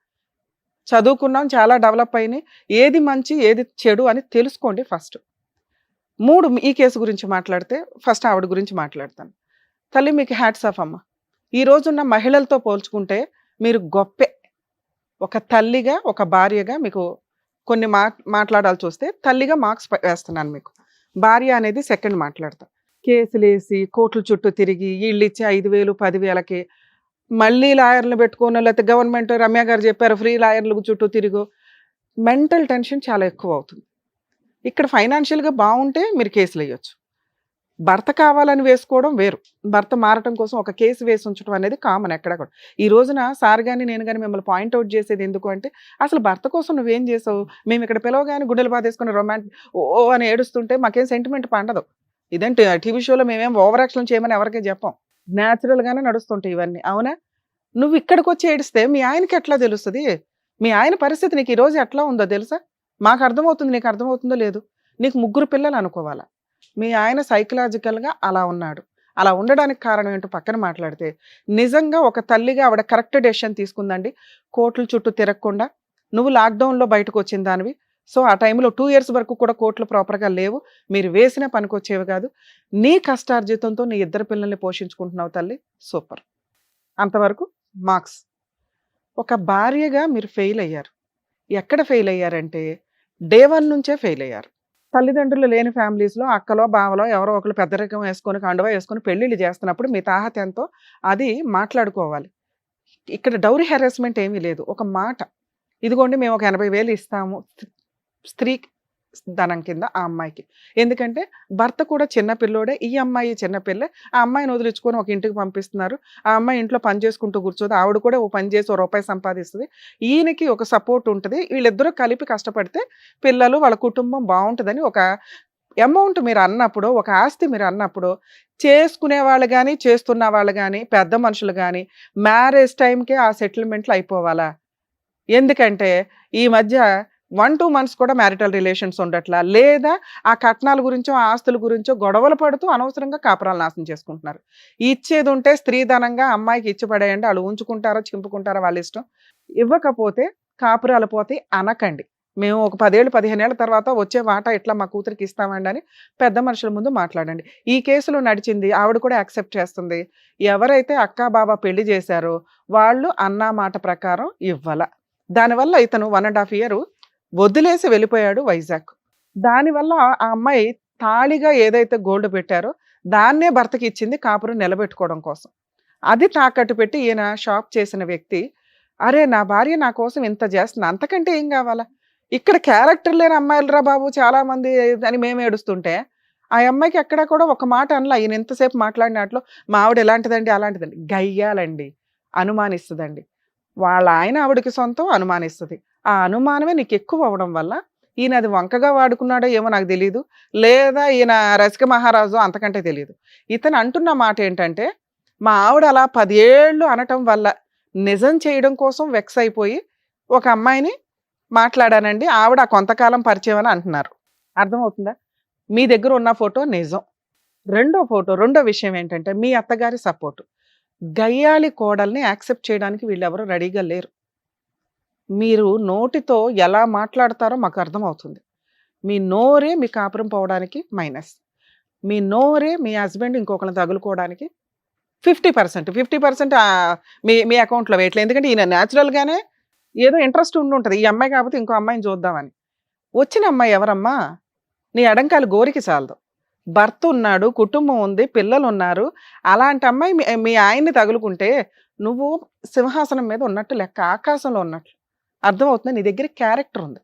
చదువుకున్నాం, చాలా డెవలప్ అయినాయి, ఏది మంచి ఏది చెడు అని తెలుసుకోండి ఫస్ట్. 3, ఈ కేసు గురించి మాట్లాడితే ఫస్ట్ ఆవిడ గురించి మాట్లాడతాను. తల్లి, మీకు హ్యాట్స్ ఆఫ్ అమ్మ. ఈ రోజున్న మహిళలతో పోల్చుకుంటే మీరు గొప్పే. ఒక తల్లిగా, ఒక భార్యగా మీకు కొన్ని మాట్లాడాల్సి వస్తే తల్లిగా మార్క్స్ వేస్తున్నాను మీకు. భార్య అనేది సెకండ్ మాట్లాడతా. కేసులేసి కోర్టుల చుట్టూ తిరిగి వీళ్ళు ఇచ్చే 5,000, 10,000కి మళ్ళీ లాయర్లు పెట్టుకోను, లేకపోతే గవర్నమెంట్ రమ్య గారు చెప్పారు ఫ్రీ లాయర్లు చుట్టూ తిరుగు, మెంటల్ టెన్షన్ చాలా ఎక్కువ అవుతుంది. ఇక్కడ ఫైనాన్షియల్గా బాగుంటే మీరు కేసులు వేయొచ్చు. భర్త కావాలని వేసుకోవడం వేరు, భర్త మారటం కోసం ఒక కేసు వేసి ఉంచడం అనేది కామన్ ఎక్కడ కూడా. ఈ రోజున సార్ కానీ నేను కానీ మిమ్మల్ని పాయింట్అవుట్ చేసేది ఎందుకు అంటే, అసలు భర్త కోసం నువ్వేం చేసావు? మేము ఇక్కడ పిలవగానే గుడ్డలు బాధేసుకుని ఓ అని ఏడుస్తుంటే మాకేం సెంటిమెంట్ పండదు. ఇదేంటి టీవీ షోలో మేమేం ఓవర్ యాక్షన్ చేయమని ఎవరికీ చెప్పాం, న్యాచురల్గానే నడుస్తుంటాయి ఇవన్నీ, అవునా? నువ్వు ఇక్కడికి వచ్చి ఏడిస్తే మీ ఆయనకి ఎట్లా తెలుస్తుంది? మీ ఆయన పరిస్థితి నీకు ఈరోజు ఎట్లా ఉందో తెలుసా? మాకు అర్థమవుతుంది, నీకు అర్థమవుతుందో లేదు. నీకు 3 పిల్లలు అనుకోవాలా, మీ ఆయన సైకలాజికల్గా అలా ఉన్నాడు. అలా ఉండడానికి కారణం ఏంటో పక్కన మాట్లాడితే, నిజంగా ఒక తల్లిగా ఆవిడ కరెక్ట్ డెసిషన్ తీసుకుందండి. కోర్టుల చుట్టూ తిరగకుండా, నువ్వు లాక్డౌన్లో బయటకు వచ్చిన దానివి, సో ఆ టైంలో 2 years వరకు కూడా కోర్టులు ప్రాపర్గా లేవు, మీరు వేసిన పనికొచ్చేవి కాదు. నీ కష్టార్జితంతో నీ 2 పిల్లల్ని పోషించుకుంటున్నావు తల్లి, సూపర్. అంతవరకు మార్క్స్. ఒక భార్యగా మీరు ఫెయిల్ అయ్యారు. ఎక్కడ ఫెయిల్ అయ్యారంటే డే 1 నుంచే ఫెయిల్ అయ్యారు. తల్లిదండ్రులు లేని ఫ్యామిలీస్లో అక్కలో బావలో ఎవరో ఒకరు పెద్దరికం వేసుకొని కండువా వేసుకొని పెళ్ళిళ్ళు చేస్తున్నప్పుడు మీ తాహత ఎంతో అది మాట్లాడుకోవాలి. ఇక్కడ డౌరీ హెరాస్మెంట్ ఏమీ లేదు. ఒక మాట, ఇదిగోండి మేము ఒక 80,000 ఇస్తాము స్త్రీ ధనం కింద ఆ అమ్మాయికి. ఎందుకంటే భర్త కూడా చిన్నపిల్లోడే, ఈ అమ్మాయి చిన్నపిల్లే, ఆ అమ్మాయిని వదిలించుకొని ఒక ఇంటికి పంపిస్తున్నారు. ఆ అమ్మాయి ఇంట్లో పని చేసుకుంటూ కూర్చోదు, ఆవిడ కూడా ఓ పని చేసి ₹1 సంపాదిస్తుంది, ఈయనకి ఒక సపోర్ట్ ఉంటుంది. వీళ్ళిద్దరూ కలిపి కష్టపడితే పిల్లలు వాళ్ళ కుటుంబం బాగుంటుందని ఒక అమౌంట్ మీరు అన్నప్పుడు, ఒక ఆస్తి మీరు అన్నప్పుడు, చేసుకునే వాళ్ళు కానీ చేస్తున్న వాళ్ళు కానీ పెద్ద మనుషులు కానీ మ్యారేజ్ టైంకే ఆ సెటిల్మెంట్లు అయిపోవాలా? ఎందుకంటే ఈ మధ్య 1-2 months కూడా మ్యారిటల్ రిలేషన్స్ ఉండట్లా, లేదా ఆ కట్నాల గురించో ఆస్తుల గురించో గొడవలు పడుతూ అనవసరంగా కాపురాలు నాశనం చేసుకుంటున్నారు. ఇచ్చేది ఉంటే స్త్రీధనంగా అమ్మాయికి ఇచ్చి పడేయండి, వాళ్ళు ఉంచుకుంటారో చింపుకుంటారో వాళ్ళ ఇష్టం. ఇవ్వకపోతే కాపురాలు పోతే అనకండి, మేము ఒక 10 ఏళ్ళు 15 ఏళ్ళ తర్వాత వచ్చే వాటా ఇట్లా మా కూతురికి ఇస్తామండి అని పెద్ద మనుషుల ముందు మాట్లాడండి. ఈ కేసులో నడిచింది, ఆవిడ కూడా యాక్సెప్ట్ చేస్తుంది. ఎవరైతే అక్క బాబా పెళ్లి చేశారో వాళ్ళు అన్నా మాట ప్రకారం ఇవ్వాల. దానివల్ల ఇతను 1.5 year వదిలేసి వెళ్ళిపోయాడు వైజాగ్. దానివల్ల ఆ అమ్మాయి తాళిగా ఏదైతే గోల్డ్ పెట్టారో దాన్నే భర్తకి ఇచ్చింది కాపురం నిలబెట్టుకోవడం కోసం. అది తాకట్టు పెట్టి ఈయన షాప్ చేసిన వ్యక్తి, అరే నా భార్య నా కోసం ఇంత చేస్తుంది, అంతకంటే ఏం కావాలా? ఇక్కడ క్యారెక్టర్ లేని అమ్మాయిలరా బాబు చాలా మంది అని మేము ఏడుస్తుంటే, ఆ అమ్మాయికి ఎక్కడా కూడా ఒక మాట అనలా. ఈయన ఎంతసేపు మాట్లాడినట్లు మా ఆవిడ ఎలాంటిదండి అలాంటిదండి, గయ్యాలండి, అనుమానిస్తుందండి. వాళ్ళ ఆయన ఆవిడకి సొంతం, అనుమానిస్తుంది. ఆ అనుమానమే నీకు ఎక్కువ అవ్వడం వల్ల ఈయన అది వంకగా వాడుకున్నాడో ఏమో నాకు తెలియదు, లేదా ఈయన రసిక మహారాజు అంతకంటే తెలియదు. ఇతను అంటున్న మాట ఏంటంటే, మా ఆవిడ అలా 10 ఏళ్ళు అనటం వల్ల నిజం చేయడం కోసం వెక్స్ అయిపోయి ఒక అమ్మాయిని మాట్లాడానండి, ఆవిడ కొంతకాలం పరిచయం అని అంటున్నారు. అర్థమవుతుందా? మీ దగ్గర ఉన్న ఫోటో నిజం. రెండో విషయం ఏంటంటే మీ అత్తగారి సపోర్టు. గయ్యాళి కోడల్ని యాక్సెప్ట్ చేయడానికి వీళ్ళెవరూ రెడీగా లేరు. మీరు నోటితో ఎలా మాట్లాడతారో మాకు అర్థమవుతుంది. మీ నోరే మీ కాపురం పోవడానికి మైనస్, మీ నోరే మీ హస్బెండ్ ఇంకొకరిని తగులుకోవడానికి 50% మీ అకౌంట్లో వేయట్లేదు. ఎందుకంటే ఈయన న్యాచురల్గానే ఏదో ఇంట్రెస్ట్ ఉంటుంది, ఈ అమ్మాయి కాకపోతే ఇంకో అమ్మాయిని చూద్దామని. వచ్చిన అమ్మాయి ఎవరమ్మా? నీ ఎడంకాలు గోరికి చాలదు. భర్త ఉన్నాడు, కుటుంబం ఉంది, పిల్లలు ఉన్నారు. అలాంటి అమ్మాయి మీ ఆయన్ని తగులుకుంటే నువ్వు సింహాసనం మీద ఉన్నట్టు లెక్క, ఆకాశంలో ఉన్నట్లు. అర్థమవుతుంది? నీ దగ్గర క్యారెక్టర్ ఉంది.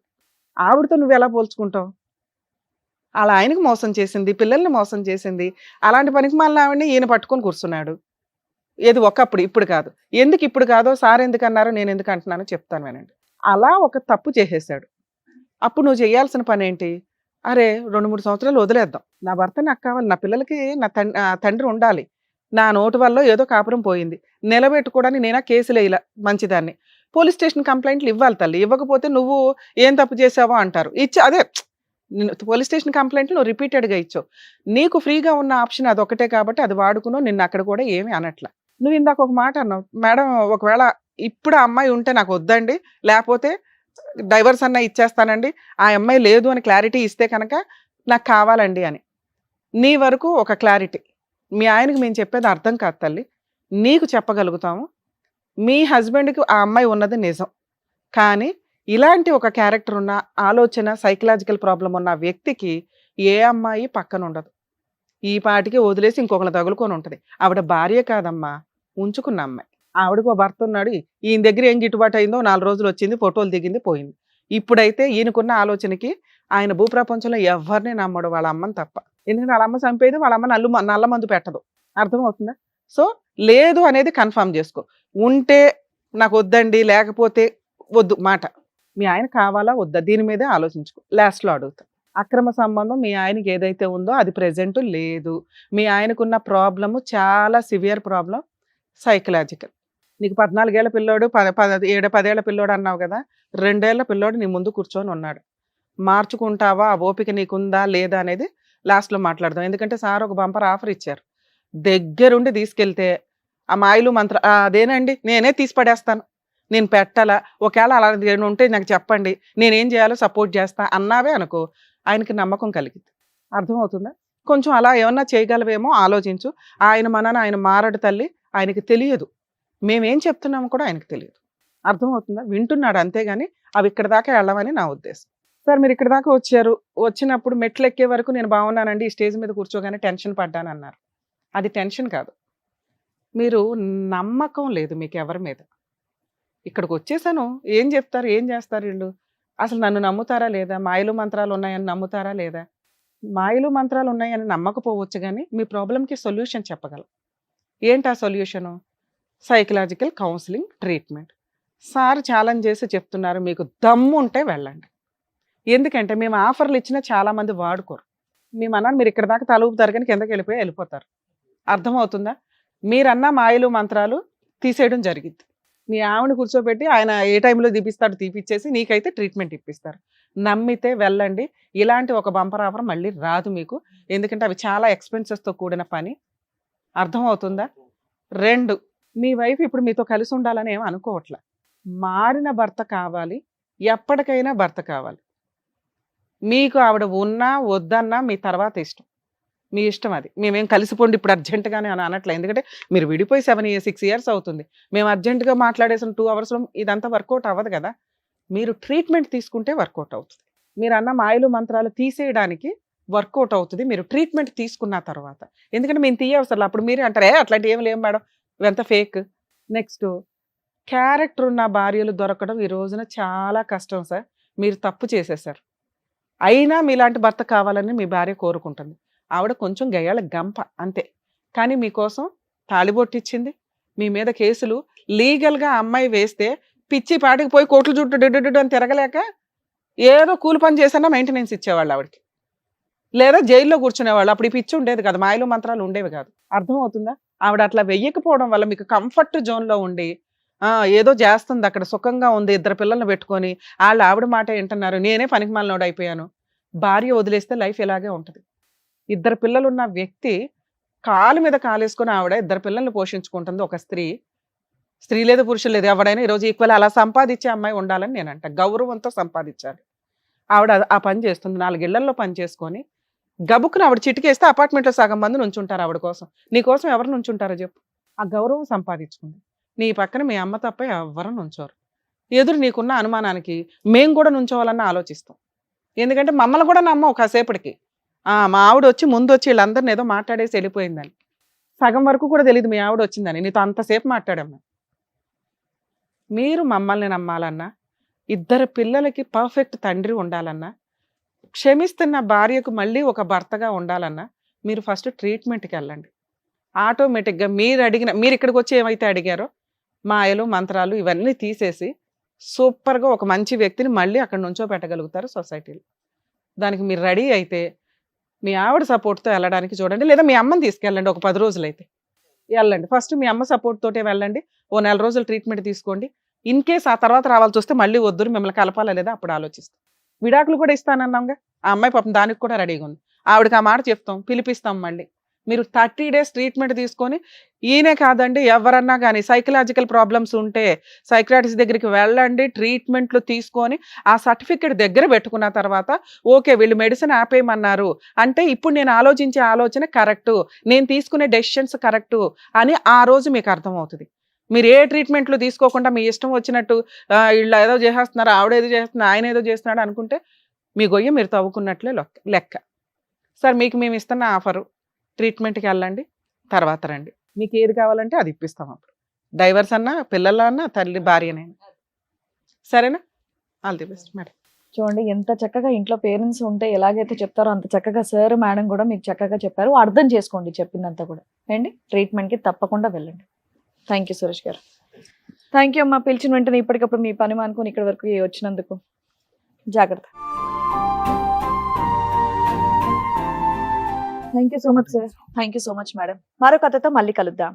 ఆవిడతో నువ్వు ఎలా పోల్చుకుంటావు? అలా ఆయనకి మోసం చేసింది, పిల్లల్ని మోసం చేసింది. అలాంటి పనికి మళ్ళీ ఆవిడని ఈయన పట్టుకొని కూర్చున్నాడు. ఏది ఒకప్పుడు, ఇప్పుడు కాదు. ఎందుకు ఇప్పుడు కాదో, సార్ ఎందుకు అన్నారో, నేను ఎందుకు అంటున్నానో చెప్తాను వినండి. అలా ఒక తప్పు చేసేసాడు. అప్పుడు నువ్వు చేయాల్సిన పని ఏంటి? అరే 2-3 సంవత్సరాలు వదిలేద్దాం. నా భర్త నాకు కావాలి, నా పిల్లలకి నా తండ్రి ఉండాలి. నా నోటి వల్ల ఏదో కాపురం పోయింది, నిలబెట్టుకోవడానికి నేనా కేసులు వేయలా, మంచిదాన్ని. పోలీస్ స్టేషన్ కంప్లైంట్లు ఇవ్వాలి తల్లి. ఇవ్వకపోతే నువ్వు ఏం తప్పు చేసావో అంటారు. అదే పోలీస్ స్టేషన్ కంప్లైంట్లు నువ్వు రిపీటెడ్గా ఇచ్చావు. నీకు ఫ్రీగా ఉన్న ఆప్షన్ అదొకటే కాబట్టి అది వాడుకున్నావు. నిన్ను అక్కడ కూడా ఏమీ అనట్లా. నువ్వు ఇందాక ఒక మాట అన్నావు, మేడం ఒకవేళ ఇప్పుడు ఆ అమ్మాయి ఉంటే నాకు వద్దండి, లేకపోతే డైవర్స్ అన్నా ఇచ్చేస్తానండి, ఆ అమ్మాయి లేదు అని క్లారిటీ ఇస్తే కనుక నాకు కావాలండి అని. నీ వరకు ఒక క్లారిటీ. మీ ఆయనకి మేము చెప్పేది అర్థం కాదు తల్లి, నీకు చెప్పగలుగుతాము. మీ హస్బెండ్కి ఆ అమ్మాయి ఉన్నది నిజం, కానీ ఇలాంటి ఒక క్యారెక్టర్ ఉన్న, ఆలోచన సైకలాజికల్ ప్రాబ్లం ఉన్న వ్యక్తికి ఏ అమ్మాయి పక్కన ఉండదు. ఈ పాటికి వదిలేసి ఇంకొకరు తగులుకొని ఉంటుంది. ఆవిడ భార్య కాదమ్మా, ఉంచుకున్న అమ్మాయి. ఆవిడకు ఓ భర్త ఉన్నాడు. ఈయన దగ్గర ఏం గిట్టుబాటు అయిందో 4 రోజులు వచ్చింది, ఫోటోలు దిగింది, పోయింది. ఇప్పుడైతే ఈయనకున్న ఆలోచనకి ఆయన భూప్రపంచంలో ఎవరిని నమ్మడు, వాళ్ళ అమ్మని తప్ప. ఎందుకంటే వాళ్ళ అమ్మ చంపేది, వాళ్ళ అమ్మ నల్ల మందు పెట్టదు. అర్థమవుతుందా? సో లేదు అనేది కన్ఫర్మ్ చేసుకో. ఉంటే నాకు వద్దండి, లేకపోతే వద్దు మాట. మీ ఆయన కావాలా వద్దా, దీని మీదే ఆలోచించుకో. లాస్ట్లో అడుగుతా. అక్రమ సంబంధం మీ ఆయనకి ఏదైతే ఉందో అది ప్రెజెంట్ లేదు. మీ ఆయనకున్న ప్రాబ్లము చాలా సివియర్ ప్రాబ్లం, సైకలాజికల్. నీకు 14 ఏళ్ల పిల్లోడు, 7-10 ఏళ్ల పిల్లోడు అన్నావు కదా, 2 ఏళ్ల పిల్లోడు నీ ముందు కూర్చొని ఉన్నాడు. మార్చుకుంటావా, ఆ ఓపిక నీకుందా లేదా అనేది లాస్ట్లో మాట్లాడదాం. ఎందుకంటే సార్ ఒక బంపర్ ఆఫర్ ఇచ్చారు. దగ్గరుండి తీసుకెళ్తే ఆ మాయలు మంత్ర అదేనండి నేనే తీసి పడేస్తాను, నేను పెట్టాలా, ఒకవేళ అలా ఉంటే నాకు చెప్పండి, నేనేం చేయాలో సపోర్ట్ చేస్తా అన్నావే అనుకో, ఆయనకి నమ్మకం కలిగింది. అర్థమవుతుందా? కొంచెం అలా ఏమన్నా చేయగలవేమో ఆలోచించు. ఆయన మనన ఆయన మారడు తల్లి, ఆయనకి తెలియదు, మేమేం చెప్తున్నాము కూడా ఆయనకు తెలియదు. అర్థమవుతుందా? వింటున్నాడు అంతేగాని అవి ఇక్కడ దాకా వెళ్ళమని నా ఉద్దేశం. సార్ మీరు ఇక్కడ దాకా వచ్చారు, వచ్చినప్పుడు మెట్లు ఎక్కే వరకు నేను బాగున్నానండి, ఈ స్టేజ్ మీద కూర్చోగానే టెన్షన్ పడ్డాను అన్నారు. అది టెన్షన్ కాదు, మీరు నమ్మకం లేదు మీకు ఎవరి మీద. ఇక్కడికి వచ్చేసాను, ఏం చెప్తారు, ఏం చేస్తారు వీళ్ళు, అసలు నన్ను నమ్ముతారా లేదా, మాయలు మంత్రాలు ఉన్నాయని నమ్ముతారా లేదా? మాయలు మంత్రాలు ఉన్నాయని నమ్మకపోవచ్చు, కానీ మీ ప్రాబ్లంకి సొల్యూషన్ చెప్పగలం. ఏంటి ఆ solution? Psychological counselling treatment. Sir challenge చేసి చెప్తున్నారు, మీకు దమ్ము ఉంటే వెళ్ళండి. ఎందుకంటే మేము ఆఫర్లు ఇచ్చినా చాలామంది వాడుకోరు. మేమన్నాను మీరు ఇక్కడ దాకా తలుపుతారు కానీ కిందకి వెళ్ళిపోతారు. అర్థమవుతుందా? మీరన్నా మాయలు మంత్రాలు తీసేయడం జరిగింది. మీ ఆవిడ కూర్చోబెట్టి ఆయన ఏ టైంలో తీపిస్తాడు తీపిచ్చేసి నీకైతే ట్రీట్మెంట్ ఇప్పిస్తారు. నమ్మితే వెళ్ళండి. ఇలాంటి ఒక బంపర్ ఆఫర్ మళ్ళీ రాదు మీకు, ఎందుకంటే అవి చాలా ఎక్స్పెన్సెస్తో కూడిన పని. అర్థమవుతుందా? 2, మీ వైఫ్ ఇప్పుడు మీతో కలిసి ఉండాలని ఏమి అనుకోవట్లే. మారిన భర్త కావాలి, ఎప్పటికైనా భర్త కావాలి. మీకు ఆవిడ ఉన్నా వద్దన్నా మీ తర్వాత ఇష్టం, మీ ఇష్టం. అది మేమేం కలిసిపోండి ఇప్పుడు అర్జెంటుగానే అని అనట్లే. ఎందుకంటే మీరు విడిపోయి 6 ఇయర్స్ అవుతుంది. మేము అర్జెంటుగా మాట్లాడేసిన 2 అవర్స్లో ఇదంతా వర్కౌట్ అవ్వదు కదా. మీరు ట్రీట్మెంట్ తీసుకుంటే వర్కౌట్ అవుతుంది. మీరు అన్న మాయలు మంత్రాలు తీసేయడానికి వర్కౌట్ అవుతుంది మీరు ట్రీట్మెంట్ తీసుకున్న తర్వాత. ఎందుకంటే మేము తీయవసరం, అప్పుడు మీరే అంటారు అట్లాంటి ఏమి లేవు మేడం, ఇవంతా ఫేక్. నెక్స్ట్, క్యారెక్టర్ ఉన్న భార్యలు దొరకడం ఈ రోజున చాలా కష్టం సార్. మీరు తప్పు చేసేసారు. అయినా మీలాంటి భర్త కావాలని మీ భార్య కోరుకుంటుంది. ఆవిడ కొంచెం గయ్యాళ గంప అంతే, కానీ మీకోసం తాళిబొట్టిచ్చింది. మీ మీద కేసులు లీగల్గా అమ్మాయి వేస్తే పిచ్చి పాటికి పోయి కోట్లు చుట్టూ డిడ్డు అని తిరగలేక ఏదో కూలి పని చేసినా మెయింటెనెన్స్ ఇచ్చేవాళ్ళు ఆవిడకి, లేదా జైల్లో కూర్చునేవాళ్ళు. అప్పుడు ఈ పిచ్చి ఉండేది కదా, మాయలు మంత్రాలు ఉండేవి కాదు. అర్థమవుతుందా? ఆవిడ అట్లా వెయ్యకపోవడం వల్ల మీకు కంఫర్ట్ జోన్లో ఉండి ఏదో చేస్తుంది అక్కడ, సుఖంగా ఉంది, 2 పిల్లల్ని పెట్టుకొని ఆవిడ మాట వింటున్నారు. నేనే పనికి మాలినోడు అయిపోయాను. భార్య వదిలేస్తే లైఫ్ ఇలాగే ఉంటుంది. 2 పిల్లలున్న వ్యక్తి కాలు మీద కాలేసుకొని ఆవిడ 2 పిల్లల్ని పోషించుకుంటుంది. ఒక స్త్రీ లేదు పురుషులు లేదు, ఎవడైనా ఈరోజు ఈక్వల్ అలా సంపాదించే అమ్మాయి ఉండాలని నేనంట. గౌరవంతో సంపాదించాలి. ఆవిడ ఆ పని చేస్తుంది. 4 ఇళ్లలో పని చేసుకొని గబుక్కున ఆవిడ చిటికేస్తే అపార్ట్మెంట్లో సగం మంది నుంచుంటారు ఆవిడ కోసం. నీ కోసం ఎవరు నుంచుంటారో చెప్పు? ఆ గౌరవం సంపాదించుకుంది. నీ పక్కన మీ అమ్మ తప్ప ఎవరు నుంచోరు. ఎదురు నీకున్న అనుమానానికి మేము కూడా నుంచోవాలన్న ఆలోచిస్తాం. ఎందుకంటే మమ్మల్ని కూడా నమ్మవు కాసేపటికి. మా ఆవిడ వచ్చి ముందు వచ్చి వీళ్ళందరిని ఏదో మాట్లాడేసి వెళ్ళిపోయిందని. సగం వరకు కూడా తెలియదు మీ ఆవిడ వచ్చిందని. నీతో అంతసేపు మాట్లాడమ్మా. మీరు మమ్మల్ని నమ్మాలన్నా, ఇద్దరు పిల్లలకి పర్ఫెక్ట్ తండ్రి ఉండాలన్నా, క్షమిస్తున్న భార్యకు మళ్ళీ ఒక భర్తగా ఉండాలన్నా మీరు ఫస్ట్ ట్రీట్మెంట్కి వెళ్ళండి. ఆటోమేటిక్గా మీరు ఇక్కడికి వచ్చి ఏమైతే అడిగారో మాయలు మంత్రాలు ఇవన్నీ తీసేసి సూపర్గా ఒక మంచి వ్యక్తిని మళ్ళీ అక్కడ నుంచో పెట్టగలుగుతారు సొసైటీలో. దానికి మీరు రెడీ అయితే మీ ఆవిడ సపోర్ట్తో వెళ్ళడానికి చూడండి, లేదా మీ అమ్మని తీసుకెళ్ళండి. ఒక 10 రోజులు అయితే వెళ్ళండి. ఫస్ట్ మీ అమ్మ సపోర్ట్ తోటే వెళ్ళండి. ఓ 4 రోజులు ట్రీట్మెంట్ తీసుకోండి. ఇన్ కేస్ ఆ తర్వాత రావాల్సి వస్తే మళ్ళీ వద్దురు, మిమ్మల్ని కలపాలా లేదా అప్పుడు ఆలోచిస్తాం. విడాకులు కూడా ఇస్తానన్నాంగా, ఆ అమ్మాయి పాపం దానికి కూడా రెడీగా ఉంది. ఆవిడకి ఆ మాట చెప్తాం, పిలిపిస్తాం. మళ్ళీ మీరు 30 days ట్రీట్మెంట్ తీసుకొని, ఈయనే కాదండి ఎవరన్నా కానీ సైకలాజికల్ ప్రాబ్లమ్స్ ఉంటే సైక్రాటిస్ట్ దగ్గరికి వెళ్ళండి, ట్రీట్మెంట్లు తీసుకొని ఆ సర్టిఫికెట్ దగ్గర పెట్టుకున్న తర్వాత ఓకే వీళ్ళు మెడిసిన్ ఆపేయమన్నారు అంటే ఇప్పుడు నేను ఆలోచించే ఆలోచన కరెక్టు, నేను తీసుకునే డెసిషన్స్ కరెక్టు అని ఆ రోజు మీకు అర్థమవుతుంది. మీరు ఏ ట్రీట్మెంట్లు తీసుకోకుండా మీ ఇష్టం వచ్చినట్టు వీళ్ళు ఏదో చేసేస్తున్నారు, ఆవిడ ఏదో చేస్తున్నారు, ఆయన ఏదో చేస్తున్నాడు అనుకుంటే మీ గొయ్య మీరు తవ్వుకున్నట్లే లెక్క. సార్ మీకు మేము ఇస్తున్న ఆఫరు, ట్రీట్మెంట్కి వెళ్ళండి, తర్వాత రండి. మీకు ఏది కావాలంటే అది ఇప్పిస్తాం. అప్పుడు డైవర్స్ అన్నా, పిల్లల అన్నా, తల్లి భార్యనైనా. సరేనా? All the best madam. చూడండి ఎంత చక్కగా ఇంట్లో పేరెంట్స్ ఉంటే ఎలాగైతే చెప్తారో అంత చక్కగా సార్ మేడం కూడా మీకు చక్కగా చెప్పారు. అర్థం చేసుకోండి చెప్పిందంతా కూడా. అండి ట్రీట్మెంట్కి తప్పకుండా వెళ్ళండి. థ్యాంక్ యూ సురేష్ గారు. థ్యాంక్ యూ అమ్మా. పిలిచిన వెంటనే ఇప్పటికప్పుడు మీ పని మానుకొని ఇక్కడి వరకు వచ్చినందుకు. జాగ్రత్త. Thank you so much sir. Thank you so much madam. మరో కథతో మళ్ళీ కలుద్దాం.